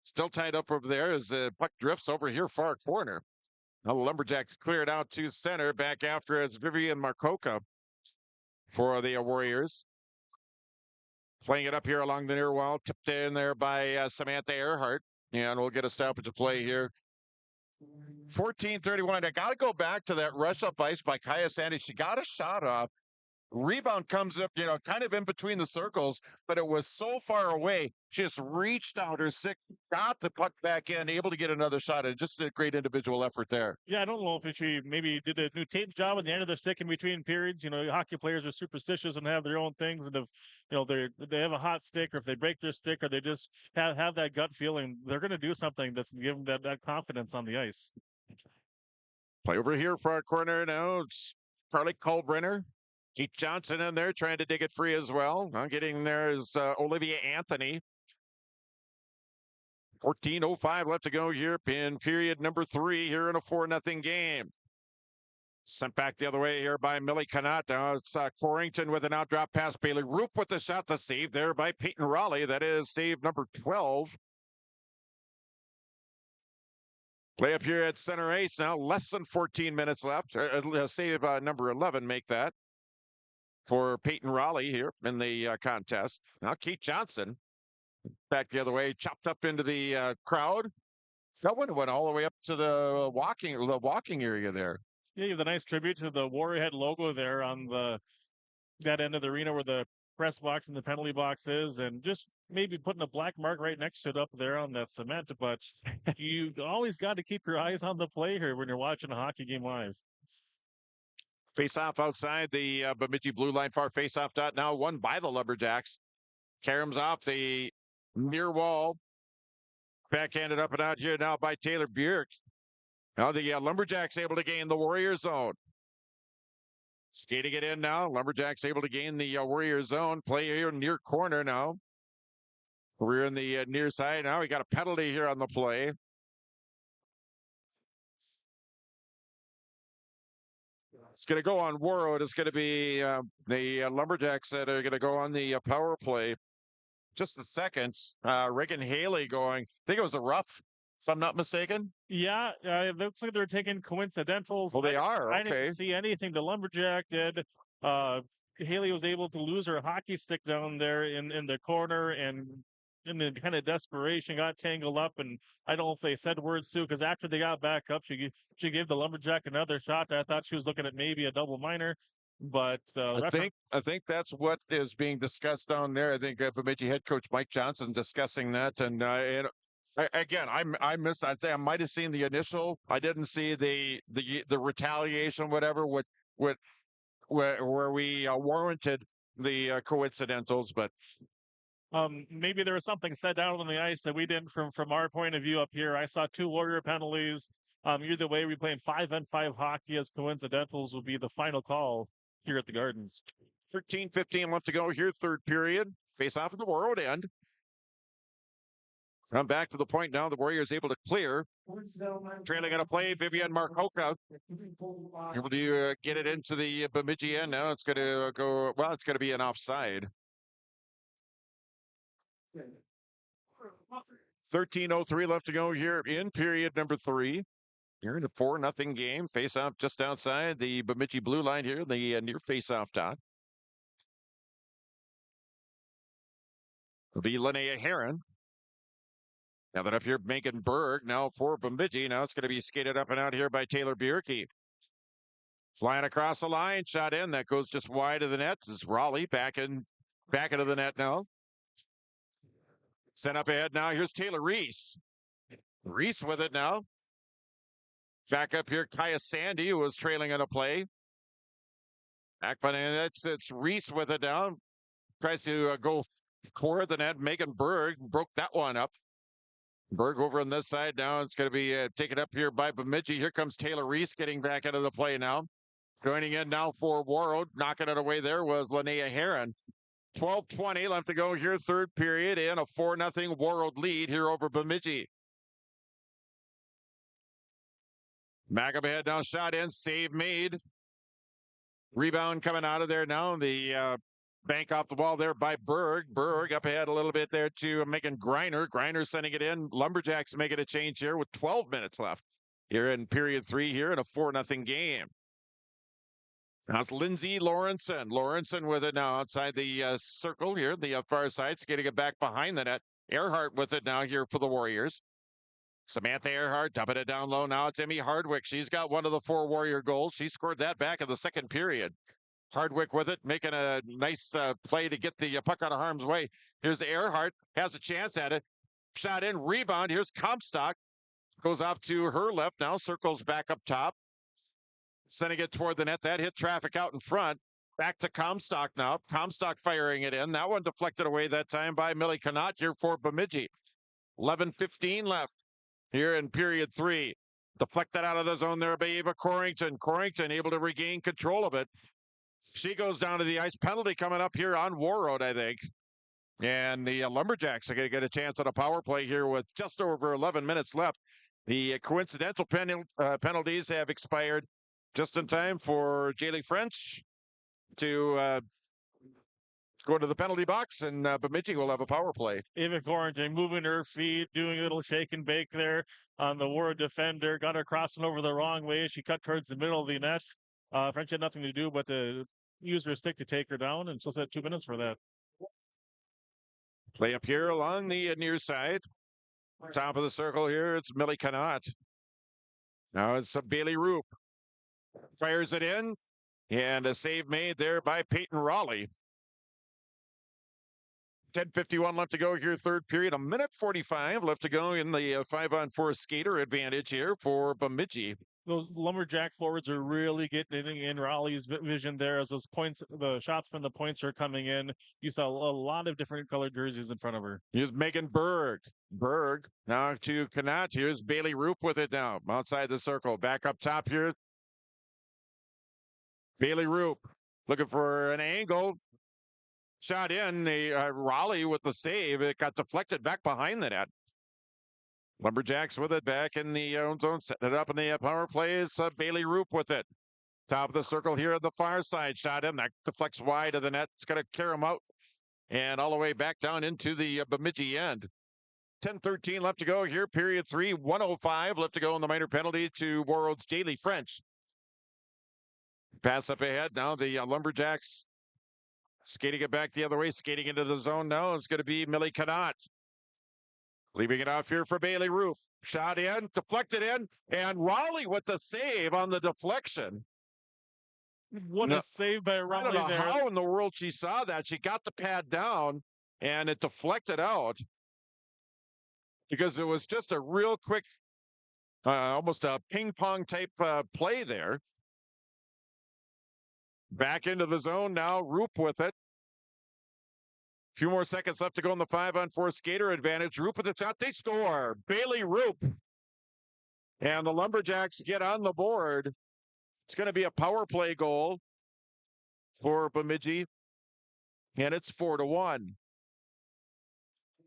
Still tied up over there as the puck drifts over here far corner. Now the Lumberjacks cleared out to center. Back after it's Vivian Marcoca for the Warriors. Playing it up here along the near wall. Tipped in there by Samantha Earhart. And we'll get a stoppage of play here. 14:31. I got to go back to that rush up ice by Kaya Sandy. She got a shot off. Rebound comes up, kind of in between the circles, but it was so far away. She just reached out her stick, got the puck back in, able to get another shot. And just a great individual effort there. Yeah, I don't know if she maybe did a new tape job at the end of their stick in between periods. Hockey players are superstitious and have their own things. And if, they have a hot stick, or if they break their stick, or they just have that gut feeling, they're going to do something that's give them that confidence on the ice. Play over here for our corner now. It's Carly Culbrenner. Keith Johnson in there trying to dig it free as well. Now getting there is Olivia Anthony. 14:05 left to go here in period number 3 here in a 4-0 game. Sent back the other way here by Millie Canat. Now it's Corrington with an out drop pass. Bailey Roop with the shot to save there by Peyton Raleigh. That is save number 12. Play up here at center ice now. Less than 14 minutes left. Save number 11 make that for Peyton Raleigh here in the contest. Now Keith Johnson back the other way, chopped up into the crowd. That one went all the way up to the walking area there. Yeah, you have the nice tribute to the Warriorhead logo there on that end of the arena where the press box and the penalty box is, and just maybe putting a black mark right next to it up there on that cement. But you always got to keep your eyes on the play here when you're watching a hockey game live. Face-off outside the Bemidji blue line, far face-off dot now won by the Lumberjacks. Caroms off the near wall. Backhanded up and out here now by Taylor Bjork. Now the Lumberjacks able to gain the Warrior zone. Skating it in now. Lumberjacks able to gain the Warrior zone. Play here near corner now. We're in the near side now. We got a penalty here on the play. It's going to go on Warroad. It's going to be the Lumberjacks that are going to go on the power play. Just a second. Reagan Haley going. I think it was a rough, if I'm not mistaken. Yeah, it looks like they're taking coincidentals. Well, they are. I didn't see anything the Lumberjack did. Haley was able to lose her hockey stick down there in the corner, and in the kind of desperation got tangled up, and I don't know if they said words too, because after they got back up, she gave the Lumberjack another shot. I thought she was looking at maybe a double minor, but I think that's what is being discussed down there. I think Bemidji head coach Mike Johnson discussing that, and again, I missed. I think I might have seen the initial. I didn't see the retaliation, whatever. Where we warranted the coincidentals, but. Maybe there was something said down on the ice that we didn't from our point of view up here. I saw 2 Warrior penalties. Either way, we playing 5-on-5 hockey as coincidentals will be the final call here at the Gardens. 13:15 left to go here, third period. Face off at the Warroad end. Come back to the point now. The Warriors able to clear. Trailing on a play, Vivian Marcoca able to get it into the Bemidji end. Now it's going to go. Well, it's going to be an offside. 13:03 left to go here in period number 3. You're in a 4-0 game. Face off just outside the Bemidji blue line here, the near face off dot. It'll be Linnea Heron. Now that up here, Megan Berg now for Bemidji. Now it's going to be skated up and out here by Taylor Bierke. Flying across the line, shot in. That goes just wide of the net. This is Raleigh back into the net now. Sent up ahead now. Here's Taylor Reese. Reese with it now. Back up here, Kaya Sandy, who was trailing in a play. Back by it's Reese with it now. Tries to go for the net. Megan Berg broke that one up. Berg over on this side now. It's going to be taken up here by Bemidji. Here comes Taylor Reese getting back into the play now. Joining in now for Warroad. Knocking it away there was Linnea Heron. 12:20 left to go here, third period, and a 4-0 Warroad lead here over Bemidji. Magab ahead now, shot in, save made. Rebound coming out of there now. The bank off the wall there by Berg. Berg up ahead a little bit there to Megan Greiner. Greiner sending it in. Lumberjacks making a change here with 12 minutes left here in period 3 here in a 4-0 game. Now it's Lindsay Lawrenson. Lawrenson with it now outside the circle here, the far side, getting it back behind the net. Earhart with it now here for the Warriors. Samantha Earhart dumping it down low. Now it's Emmy Hardwick. She's got one of the 4 Warrior goals. She scored that back in the second period. Hardwick with it, making a nice play to get the puck out of harm's way. Here's Earhart, has a chance at it. Shot in, rebound. Here's Comstock. Goes off to her left now, circles back up top. Sending it toward the net. That hit traffic out in front. Back to Comstock now. Comstock firing it in. That one deflected away that time by Millie Connaught here for Bemidji. 11:15 left here in period 3. Deflected out of the zone there by Eva Corrington. Corrington able to regain control of it. She goes down to the ice. Penalty coming up here on Warroad, I think. And the Lumberjacks are going to get a chance at a power play here with just over 11 minutes left. The coincidental penalties have expired just in time for Jaylee French to go to the penalty box, and Bemidji will have a power play. Ava Corrington moving her feet, doing a little shake and bake there on the Warroad defender. Got her crossing over the wrong way. She cut towards the middle of the net. French had nothing to do but to use her stick to take her down, and she'll set 2 minutes for that. Play up here along the near side. Top of the circle here, it's Millie Connaught. Now it's Bailey Roop. Fires it in, and a save made there by Peyton Raleigh. 10:51 left to go here, third period. 1:45 left to go in the 5-on-4 skater advantage here for Bemidji. Those Lumberjack forwards are really getting in Raleigh's vision there as those points, the shots from the points are coming in. You saw a lot of different colored jerseys in front of her. Here's Megan Berg. Berg now to Connaught. Here's Bailey Roop with it now. Outside the circle. Back up top here. Bailey Roop looking for an angle. Shot in. Raleigh with the save. It got deflected back behind the net. Lumberjacks with it back in the own zone. Setting it up in the power play. It's Bailey Roop with it. Top of the circle here at the far side. Shot in. That deflects wide of the net. It's going to carry him out. And all the way back down into the Bemidji end. 10:13 left to go here. Period 3. 1:05 left to go in the minor penalty to Warroad's Jaylee French. Pass up ahead. Now the Lumberjacks skating it back the other way. Skating into the zone now is going to be Millie Connaught. Leaving it off here for Bailey Roop. Shot in, deflected in, and Raleigh with the save on the deflection. What a save by Raleigh I don't know there. how in the world she saw that. She got the pad down, and it deflected out because it was just a real quick, almost a ping-pong type play there. Back into the zone now. Roop with it. A few more seconds left to go in the 5-on-4 skater advantage. Roop with the shot. They score. Bailey Roop. And the Lumberjacks get on the board. It's going to be a power play goal for Bemidji. And it's 4-1.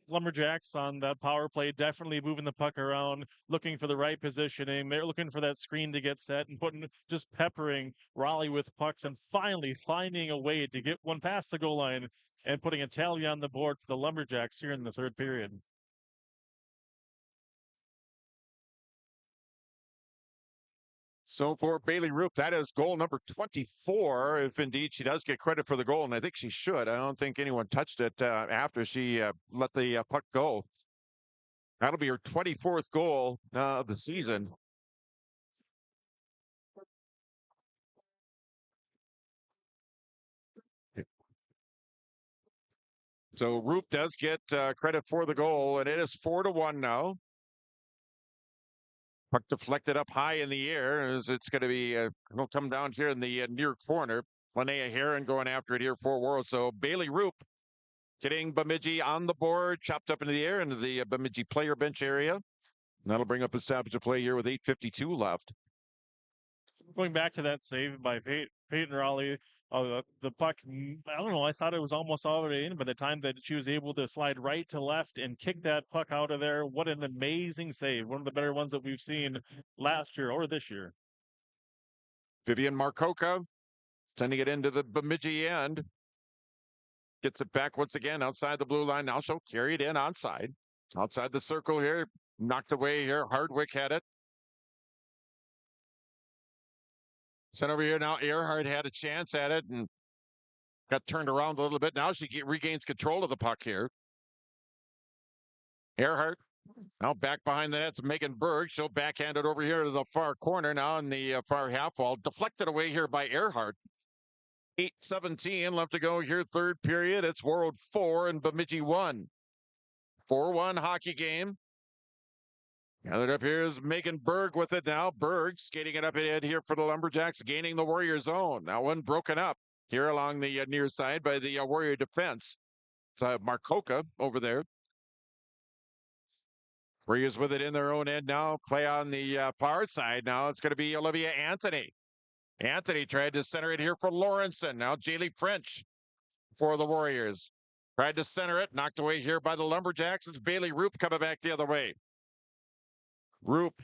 Lumberjacks on that power play, definitely moving the puck around, looking for the right positioning. They're looking for that screen to get set and just peppering Raleigh with pucks and finally finding a way to get one past the goal line and putting a tally on the board for the Lumberjacks here in the third period. So for Bailey Roop, that is goal number 24, if indeed she does get credit for the goal, and I think she should. I don't think anyone touched it after she let the puck go. That'll be her 24th goal of the season. So Roop does get credit for the goal, and it is 4-1 now. Puck deflected up high in the air as it's going to be, it'll come down here in the near corner. Linnea Heron going after it here for Warroad. So Bailey Roop getting Bemidji on the board, chopped up into the air into the Bemidji player bench area. And that'll bring up a stoppage of play here with 8:52 left. Going back to that save by Peyton Raleigh, the puck, I don't know, I thought it was almost already in by the time that she was able to slide right to left and kick that puck out of there. What an amazing save. One of the better ones that we've seen last year or this year. Vivian Marcoca sending it into the Bemidji end. Gets it back once again outside the blue line. Now she'll carry it in onside. Outside the circle here. Knocked away here. Hardwick had it. Sent over here now. Earhart had a chance at it and got turned around a little bit. Now she regains control of the puck here. Earhart now back behind the nets. Megan Berg. She'll backhand it over here to the far corner now in the far half wall. Deflected away here by Earhart. 8:17 left to go here, third period. It's Warroad 4 and Bemidji 1. 4-1 hockey game. Gathered up here is Megan Berg with it now. Berg skating it up ahead here for the Lumberjacks, gaining the Warrior zone. Now one broken up here along the near side by the Warrior defense. It's Marcoca over there. Warriors with it in their own end now. Play on the far side now. It's going to be Olivia Anthony. Anthony tried to center it here for Lawrenson. Now Jaylee French for the Warriors. Tried to center it. Knocked away here by the Lumberjacks. It's Bailey Roop coming back the other way. Roop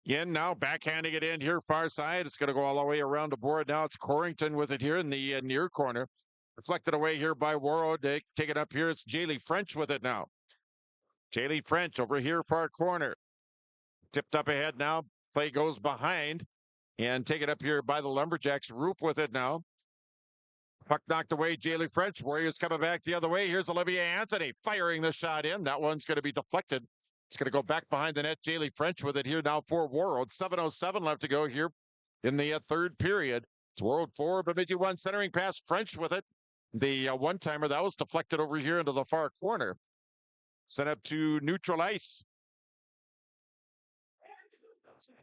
in now, backhanding it in here far side. It's going to go all the way around the board. Now it's Corrington with it here in the near corner. Reflected away here by Warroad. They take it up here. It's Jaylee French with it now. Jaylee French over here far corner. Tipped up ahead now. Play goes behind. And take it up here by the Lumberjacks. Roop with it now. Puck knocked away. Jaylee French. Warriors coming back the other way. Here's Olivia Anthony firing the shot in. That one's going to be deflected. It's going to go back behind the net. Jaylee French with it here now for Warroad. 7:07 left to go here in the third period. It's Warroad 4, Bemidji 1. Centering pass. French with it. The one-timer that was deflected over here into the far corner. Sent up to neutral ice.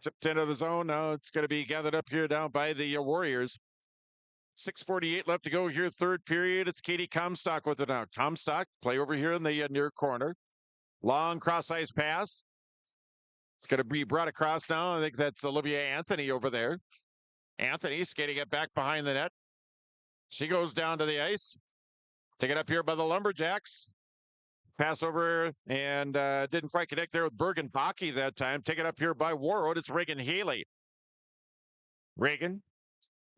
Tipped into the zone. Now it's going to be gathered up here down by the Warriors. 6:48 left to go here, third period. It's Katie Comstock with it now. Comstock, play over here in the near corner. Long cross-ice pass. It's going to be brought across now. I think that's Olivia Anthony over there. Anthony skating it back behind the net. She goes down to the ice. Take it up here by the Lumberjacks. Pass over and didn't quite connect there with Bergen Baki that time. Take it up here by Warroad. It's Reagan Haley. Reagan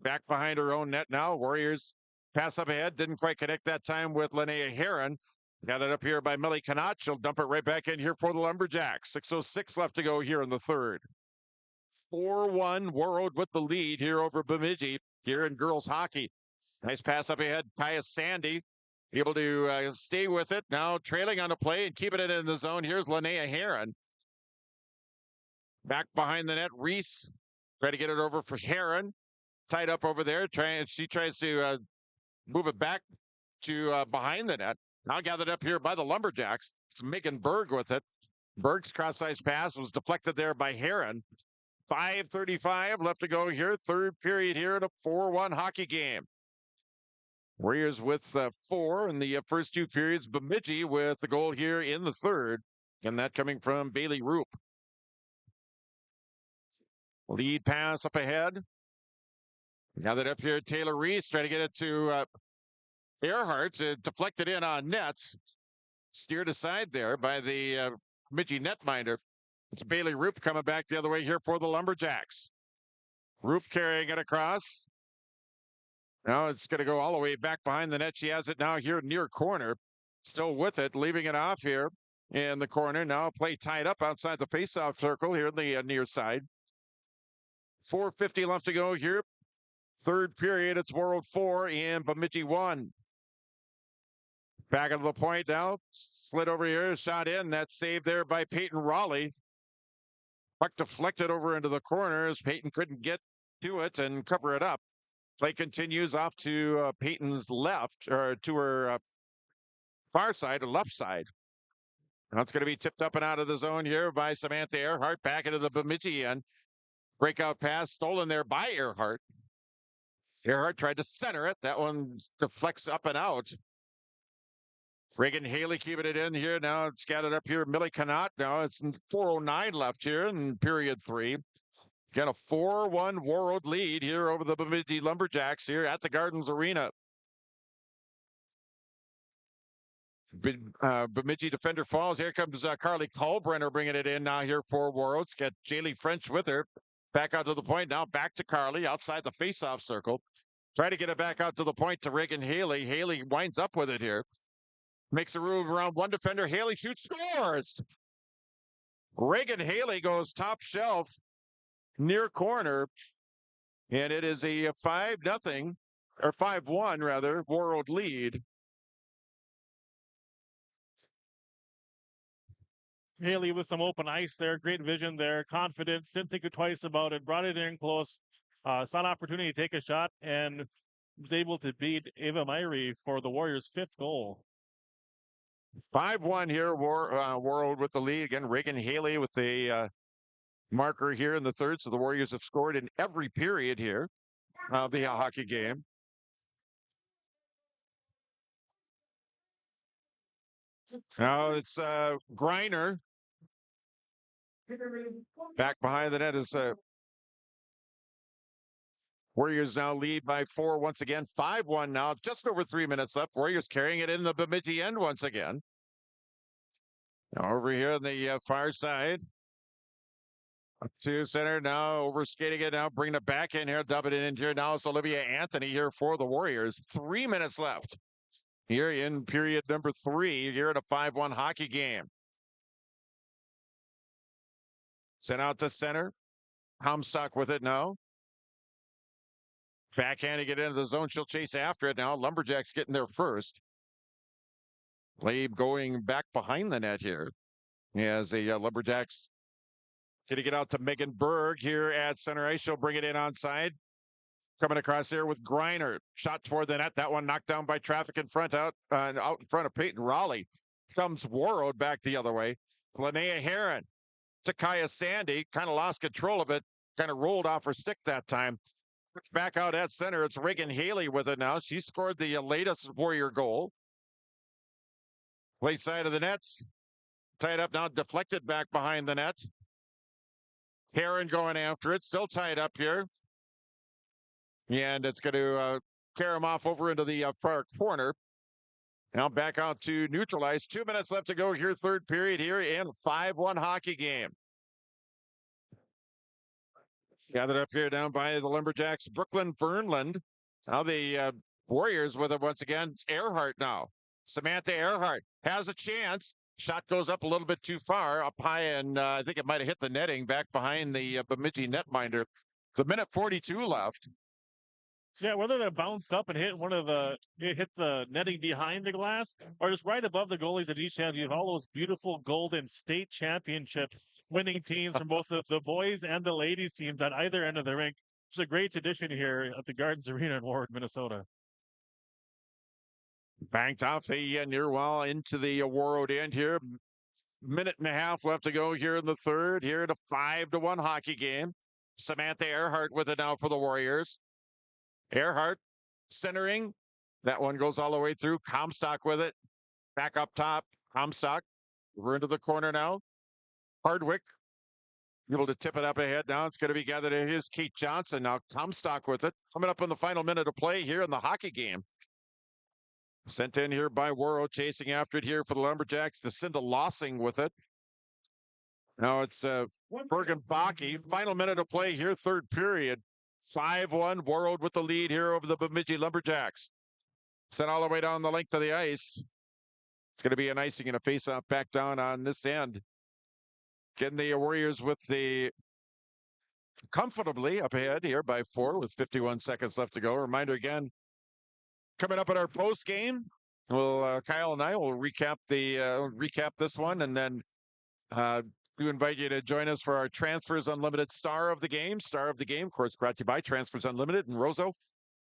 back behind her own net now. Warriors pass up ahead. Didn't quite connect that time with Linnea Heron. Gathered up here by Millie Canott. She'll dump it right back in here for the Lumberjacks. 6:06 left to go here in the third. 4-1 Warroad with the lead here over Bemidji here in girls hockey. Nice pass up ahead. Kaya Sandy able to stay with it. Now trailing on the play and keeping it in the zone. Here's Linnea Heron. Back behind the net. Reese try to get it over for Heron. Tied up over there. She tries to move it back to behind the net. Now gathered up here by the Lumberjacks. It's Megan Berg with it. Berg's cross-ice pass was deflected there by Heron. 5:35 left to go here. Third period here in a 4-1 hockey game. Warriors with 4 in the first two periods. Bemidji with the goal here in the third. And that coming from Bailey Roop. Lead pass up ahead. Gathered up here. Taylor Reese trying to get it to Earhart. Deflected in on net. Steered aside there by the Bemidji netminder. It's Bailey Roop coming back the other way here for the Lumberjacks. Roop carrying it across. Now it's going to go all the way back behind the net. She has it now here near corner. Still with it, leaving it off here in the corner. Now play tied up outside the faceoff circle here in the near side. 4:50 left to go here. Third period, it's Warroad 4 and Bemidji 1. Back into the point now. Slid over here, shot in. That's saved there by Peyton Raleigh. Puck deflected over into the corners. Peyton couldn't get to it and cover it up. Play continues off to Peyton's left, or to her far side, or left side. Now it's going to be tipped up and out of the zone here by Samantha Earhart. Back into the Bemidji end. Breakout pass stolen there by Earhart. Earhart tried to center it. That one deflects up and out. Reagan Haley keeping it in here. Now it's gathered up here. Millie Canott. Now it's 4:09 left here in period 3. Got a 4-1 Warroad lead here over the Bemidji Lumberjacks here at the Gardens Arena. Bemidji defender falls. Here comes Carly Kalbrenner bringing it in now here for Warroad. It's got Jaylee French with her. Back out to the point. Now back to Carly outside the faceoff circle. Try to get it back out to the point to Reagan Haley. Haley winds up with it here. Makes a move around one defender. Haley shoots, scores. Reagan Haley goes top shelf, near corner, and it is a 5-0 or 5-1 rather Warroad lead. Haley with some open ice there, great vision there, confidence, didn't think twice about it, brought it in close, saw an opportunity to take a shot, and was able to beat Ava Myrie for the Warriors' 5th goal. 5-1 here, Warroad with the lead. Again, Reagan Haley with the marker here in the third. So the Warriors have scored in every period here of the hockey game. Now it's Griner. Back behind the net is Warriors now lead by 4 once again. 5-1 now. Just over 3 minutes left. Warriors carrying it in the Bemidji end once again. Now over here on the far side. Up to center now, over skating it now, bringing it back in here, dumping it in here. Now it's Olivia Anthony here for the Warriors. 3 minutes left here in period number 3 here in a 5-1 hockey game. Sent out to center. Comstock with it now. Backhanding it into the zone. She'll chase after it now. Lumberjacks getting there first. Labe going back behind the net here as the Lumberjacks getting it out to Megan Berg here at center ice. She'll bring it in onside. Coming across here with Griner. Shot toward the net. That one knocked down by traffic in front out in front of Peyton Raleigh. Comes Warroad back the other way. Linnea Heron. Takaya Sandy kind of lost control of it. Kind of rolled off her stick that time. Back out at center. It's Reagan Haley with it now. She scored the latest Warrior goal. Late side of the nets. Tied up now. Deflected back behind the net. Heron going after it. Still tied up here. And it's going to carry him off over into the far corner. Now back out to neutralize. 2 minutes left to go here. Third period here in 5-1 hockey game. Gathered up here down by the Lumberjacks. Brooklyn Fernland. Now the Warriors with it once again. It's Earhart now. Samantha Earhart has a chance. Shot goes up a little bit too far, up high, and I think it might have hit the netting back behind the Bemidji netminder. The minute 42 left. Yeah, whether that bounced up and hit hit the netting behind the glass or just right above the goalies at each end, you have all those beautiful golden state championship winning teams from both the boys and the ladies teams at either end of the rink. It's a great tradition here at the Gardens Arena in Warroad, Minnesota. Banked off the near wall into the Warroad end here. Minute and a half left to go here in the third. Here in a 5-1 hockey game. Samantha Earhart with it now for the Warriors. Earhart centering. That one goes all the way through. Comstock with it. Back up top. Comstock. We're into the corner now. Hardwick able to tip it up ahead now. It's going to be gathered in. Here's Kate Johnson now. Comstock with it. Coming up in the final minute of play here in the hockey game. Sent in here by Warroad, chasing after it here for the Lumberjacks. Jacinda Lossing with it. Now it's Bergen Baki. Final minute of play here, third period. 5-1, Warroad with the lead here over the Bemidji Lumberjacks. Sent all the way down the length of the ice. It's going to be an icing and a face-off back down on this end. Getting the Warriors with the comfortably up ahead here by 4 with 51 seconds left to go. Reminder again, coming up at our post game, Kyle and I will recap this one, and then we invite you to join us for our Transfers Unlimited Star of the Game. Star of the Game, of course, brought to you by Transfers Unlimited. And Rozo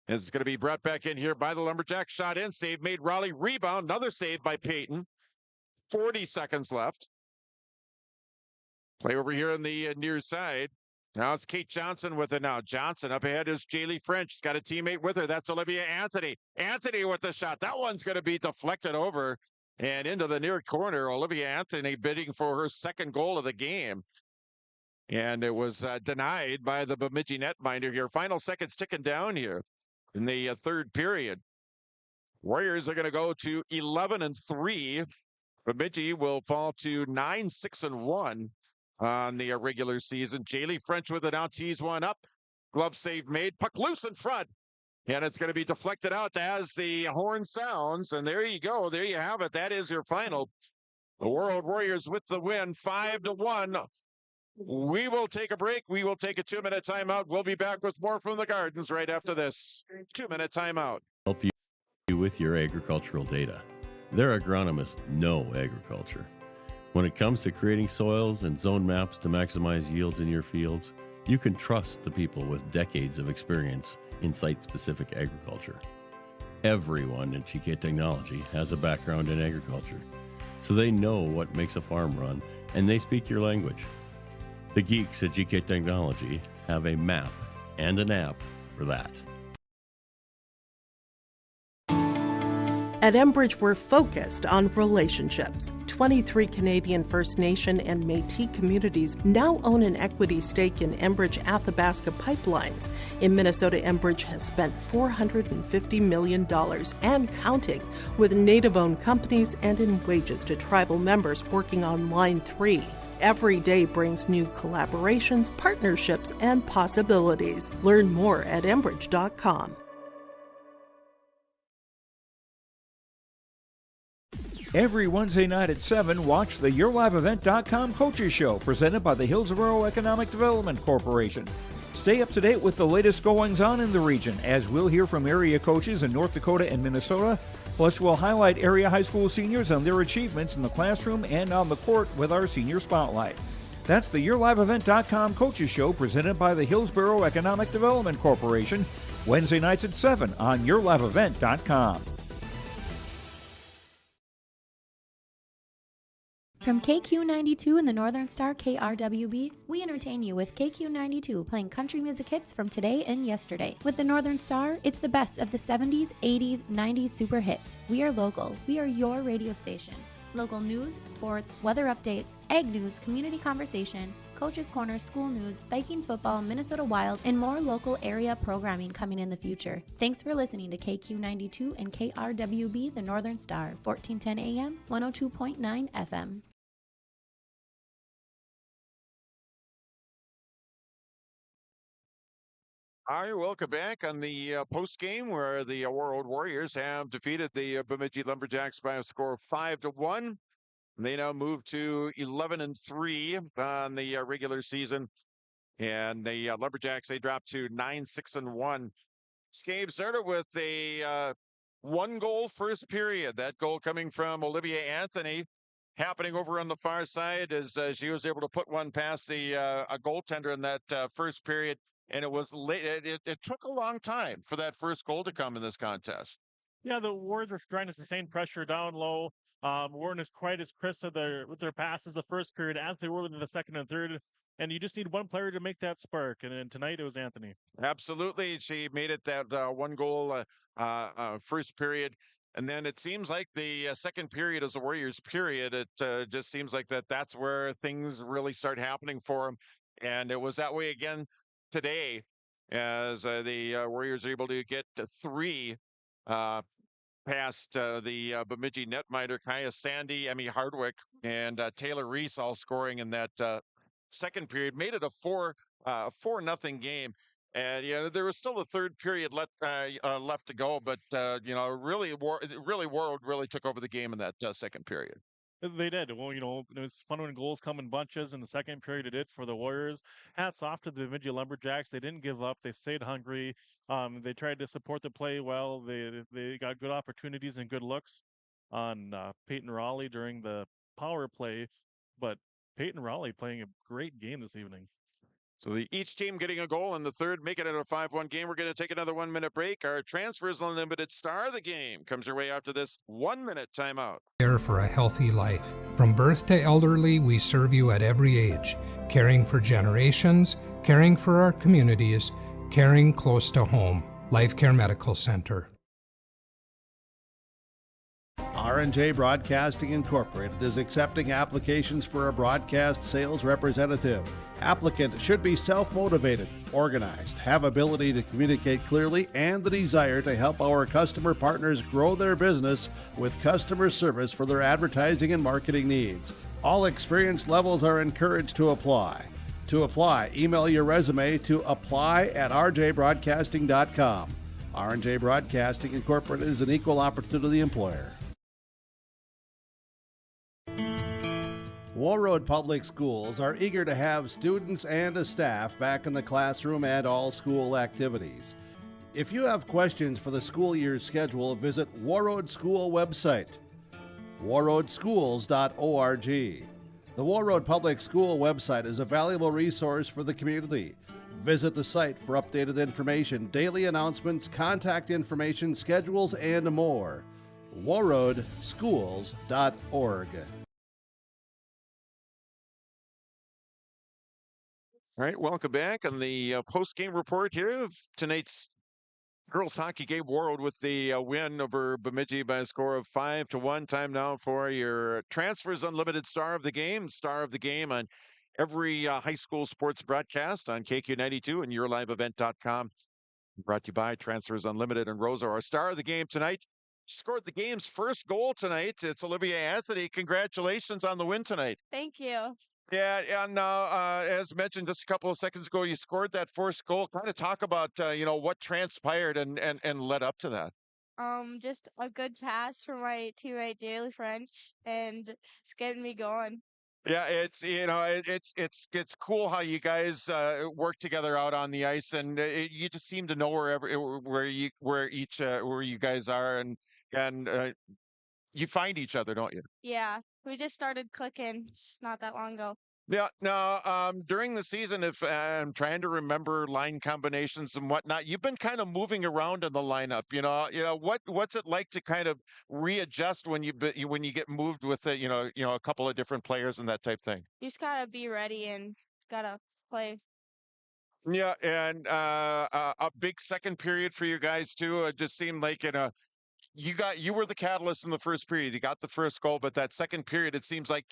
is going to be brought back in here by the Lumberjacks. Shot in, save made Raleigh. Rebound, another save by Peyton. 40 seconds left. Play over here on the near side. Now it's Kate Johnson with it now. Johnson up ahead is Jaylee French. She's got a teammate with her. That's Olivia Anthony. Anthony with the shot. That one's going to be deflected over and into the near corner. Olivia Anthony bidding for her second goal of the game. And it was denied by the Bemidji netminder here. Final seconds ticking down here in the third period. Warriors are going to go to 11-3. Bemidji will fall to 9-6-1 on the regular season. Jaylee French with it now, tees one up. Glove save made. Puck loose in front. And it's going to be deflected out as the horn sounds. And there you go. There you have it. That is your final. The Warroad Warriors with the win, 5-1. We will take a break. We will take a 2-minute timeout. We'll be back with more from the Gardens right after this 2-minute timeout. Help you with your agricultural data. Their agronomists know agriculture. When it comes to creating soils and zone maps to maximize yields in your fields, you can trust the people with decades of experience in site-specific agriculture. Everyone at GK Technology has a background in agriculture, so they know what makes a farm run, and they speak your language. The geeks at GK Technology have a map and an app for that. At Enbridge, we're focused on relationships. 23 Canadian First Nation and Métis communities now own an equity stake in Enbridge Athabasca Pipelines. In Minnesota, Enbridge has spent $450 million and counting with Native-owned companies and in wages to tribal members working on Line 3. Every day brings new collaborations, partnerships, and possibilities. Learn more at Enbridge.com. Every Wednesday night at 7, watch the YourLiveEvent.com Coaches Show presented by the Hillsborough Economic Development Corporation. Stay up to date with the latest goings-on in the region, as we'll hear from area coaches in North Dakota and Minnesota. Plus, we'll highlight area high school seniors and their achievements in the classroom and on the court with our Senior Spotlight. That's the YourLiveEvent.com Coaches Show presented by the Hillsborough Economic Development Corporation, Wednesday nights at 7 on YourLiveEvent.com. From KQ92 and the Northern Star KRWB, we entertain you with KQ92 playing country music hits from today and yesterday. With the Northern Star, it's the best of the 70s, 80s, 90s super hits. We are local. We are your radio station. Local news, sports, weather updates, ag news, community conversation, Coach's Corner, school news, Viking football, Minnesota Wild, and more local area programming coming in the future. Thanks for listening to KQ92 and KRWB, the Northern Star, 1410 AM, 102.9 FM. All right, welcome back on the post game where the Warroad Warriors have defeated the Bemidji Lumberjacks by a score of 5-1. They now move to 11-3 on the regular season, and the Lumberjacks, they dropped to 9-6-1. This game started with a one-goal first period. That goal coming from Olivia Anthony, happening over on the far side as she was able to put one past a goaltender in that first period. And it was late. It took a long time for that first goal to come in this contest. Yeah, the Warriors were trying to sustain pressure down low. Weren't as quite as crisp with their passes the first period as they were in the second and third. And you just need one player to make that spark. And tonight it was Anthony. Absolutely. She made it that one goal first period. And then it seems like the second period is the Warriors' period. It just seems like that's where things really start happening for them. And it was that way again today, as the Warriors are able to get to 3 past the Bemidji netminder, Kaya Sandy, Emmy Hardwick, and Taylor Reese, all scoring in that second period, made it a 4-0 game. And there was still a third period left to go, but really Warroad really took over the game in that second period. They did. Well, it was fun when goals come in bunches. In the second period, it did for the Warriors. Hats off to the Bemidji Lumberjacks. They didn't give up. They stayed hungry. They tried to support the play well. They got good opportunities and good looks on Peyton Raleigh during the power play. But Peyton Raleigh playing a great game this evening. So each team getting a goal in the third, make it a 5-1 game. We're going to take another 1 minute break. Our Transfers Unlimited star of the game comes your way after this 1 minute timeout. Care for a healthy life. From birth to elderly, we serve you at every age, caring for generations, caring for our communities, caring close to home. Life Care Medical Center. R&J Broadcasting Incorporated is accepting applications for a broadcast sales representative. Applicant should be self-motivated, organized, have ability to communicate clearly, and the desire to help our customer partners grow their business with customer service for their advertising and marketing needs. All experience levels are encouraged to apply. To apply, email your resume to apply@rjbroadcasting.com. R&J Broadcasting Incorporated is an equal opportunity employer. Warroad Public Schools are eager to have students and a staff back in the classroom and all school activities. If you have questions for the school year's schedule, visit Warroad School website, warroadschools.org. The Warroad Public School website is a valuable resource for the community. Visit the site for updated information, daily announcements, contact information, schedules, and more. warroadschools.org. All right, welcome back on the post-game report here of tonight's girls hockey game. Warroad with the win over Bemidji by a score of 5-1. Time now for your Transfers Unlimited star of the game. Star of the game on every high school sports broadcast on KQ92 and YourLiveEvent.com. Brought to you by Transfers Unlimited and Rosa. Our star of the game tonight scored the game's first goal tonight. It's Olivia Anthony. Congratulations on the win tonight. Thank you. Yeah, and as mentioned just a couple of seconds ago, you scored that first goal. Kind of talk about what transpired and led up to that. Just a good pass from my teammate Jaylee French, and just getting me going. Yeah, it's it's cool how you guys work together out on the ice, and you just seem to know where you guys are, and you find each other, don't you? Yeah, we just started clicking just not that long ago. Yeah. Now, during the season, if I'm trying to remember line combinations and whatnot, you've been kind of moving around in the lineup. What's it like to kind of readjust when you get moved with a couple of different players and that type thing? You just gotta be ready and gotta play. Yeah, and a big second period for you guys too. It just seemed like you were the catalyst in the first period. You got the first goal, but that second period, it seems like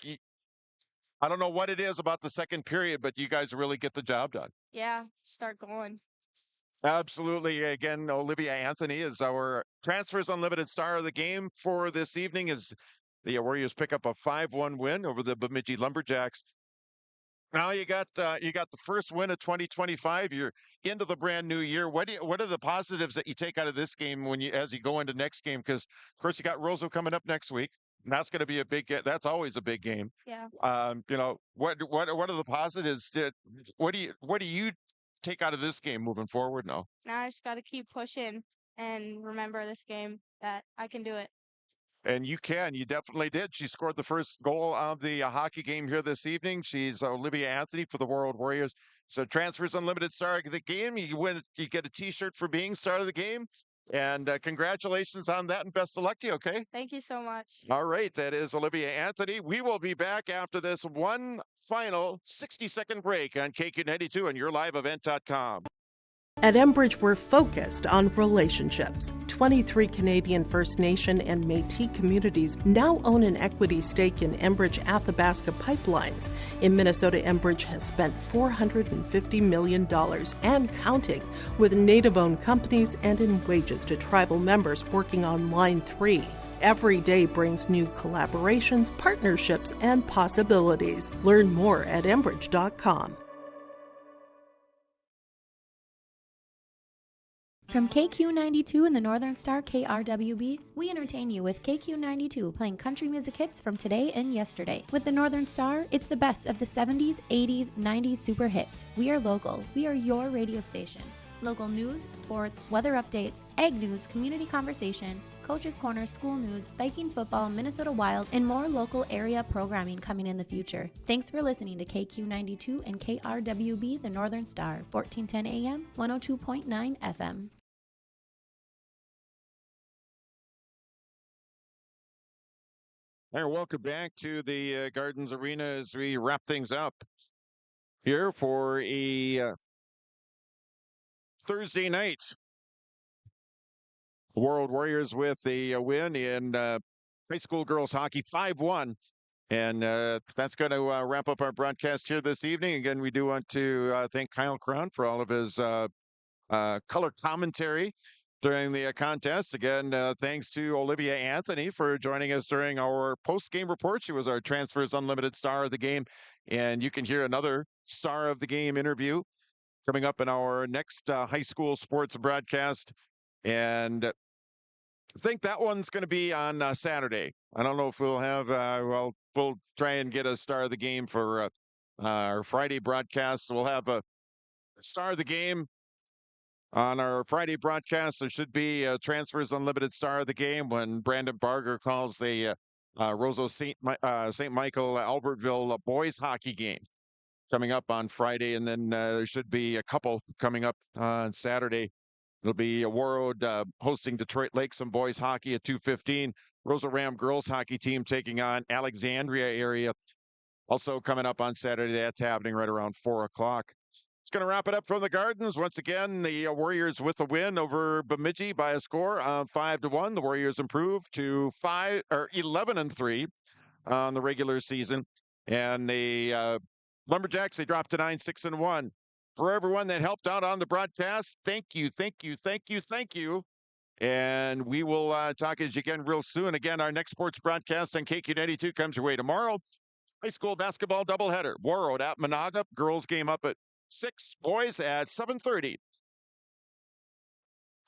I don't know what it is about the second period, but you guys really get the job done. Yeah, start going. Absolutely. Again, Olivia Anthony is our Transfers Unlimited star of the game for this evening as the Warriors pick up a 5-1 win over the Bemidji Lumberjacks. Now you got the first win of 2025. You're into the brand new year. What are the positives that you take out of this game as you go into next game? Because of course you got Roseau coming up next week. And that's going to be that's always a big game. Yeah. What are the positives? What do you take out of this game moving forward now? Now I just got to keep pushing and remember this game that I can do it. And you definitely did. She scored the first goal of the hockey game here this evening. She's Olivia Anthony for the Warroad Warriors. So Transfers Unlimited star of the game. You get a t-shirt for being star of the game. And congratulations on that and best of luck to you, okay? Thank you so much. All right, that is Olivia Anthony. We will be back after this one final 60-second break on KQ92 and YourLiveEvent.com. At Enbridge, we're focused on relationships. 23 Canadian First Nation and Métis communities now own an equity stake in Enbridge Athabasca Pipelines. In Minnesota, Enbridge has spent $450 million and counting with Native-owned companies and in wages to tribal members working on Line 3. Every day brings new collaborations, partnerships, and possibilities. Learn more at Enbridge.com. From KQ92 and the Northern Star KRWB, we entertain you with KQ92 playing country music hits from today and yesterday. With the Northern Star, it's the best of the 70s, 80s, 90s super hits. We are local. We are your radio station. Local news, sports, weather updates, ag news, community conversation, Coach's Corner, school news, Viking football, Minnesota Wild, and more local area programming coming in the future. Thanks for listening to KQ92 and KRWB, the Northern Star, 1410 AM, 102.9 FM. And welcome back to the Gardens Arena as we wrap things up here for a Thursday night. Warroad Warriors with a win in high school girls hockey, 5-1. And that's going to wrap up our broadcast here this evening. Again, we do want to thank Kyle Cron for all of his color commentary during the contest. Again, thanks to Olivia Anthony for joining us during our post-game report. She was our Transfers Unlimited star of the game. And you can hear another star of the game interview coming up in our next high school sports broadcast. And I think that one's going to be on Saturday. I don't know if we'll have, we'll try and get a star of the game for our Friday broadcast. We'll have a star of the game on our Friday broadcast. There should be a Transfers Unlimited star of the game when Brandon Barger calls the Roseau St. Michael Albertville boys hockey game coming up on Friday. And then there should be a couple coming up on Saturday. It'll be Warroad hosting Detroit Lakes and boys hockey at 2:15. Rosa Ram girls hockey team taking on Alexandria area. Also coming up on Saturday, that's happening right around 4 o'clock. It's going to wrap it up from the Gardens. Once again, the Warriors with a win over Bemidji by a score of 5-1. The Warriors improved to 11-3 on the regular season. And the Lumberjacks, they dropped to 9-6-1. For everyone that helped out on the broadcast, thank you. And we will talk to you again real soon. Again, our next sports broadcast on KQ92 comes your way tomorrow. High school basketball doubleheader. Warroad at Monaga. Girls game up at 6, boys at 7:30.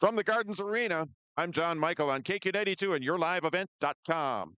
From the Gardens Arena, I'm John Michael on KQ92 and YourLiveEvent.com.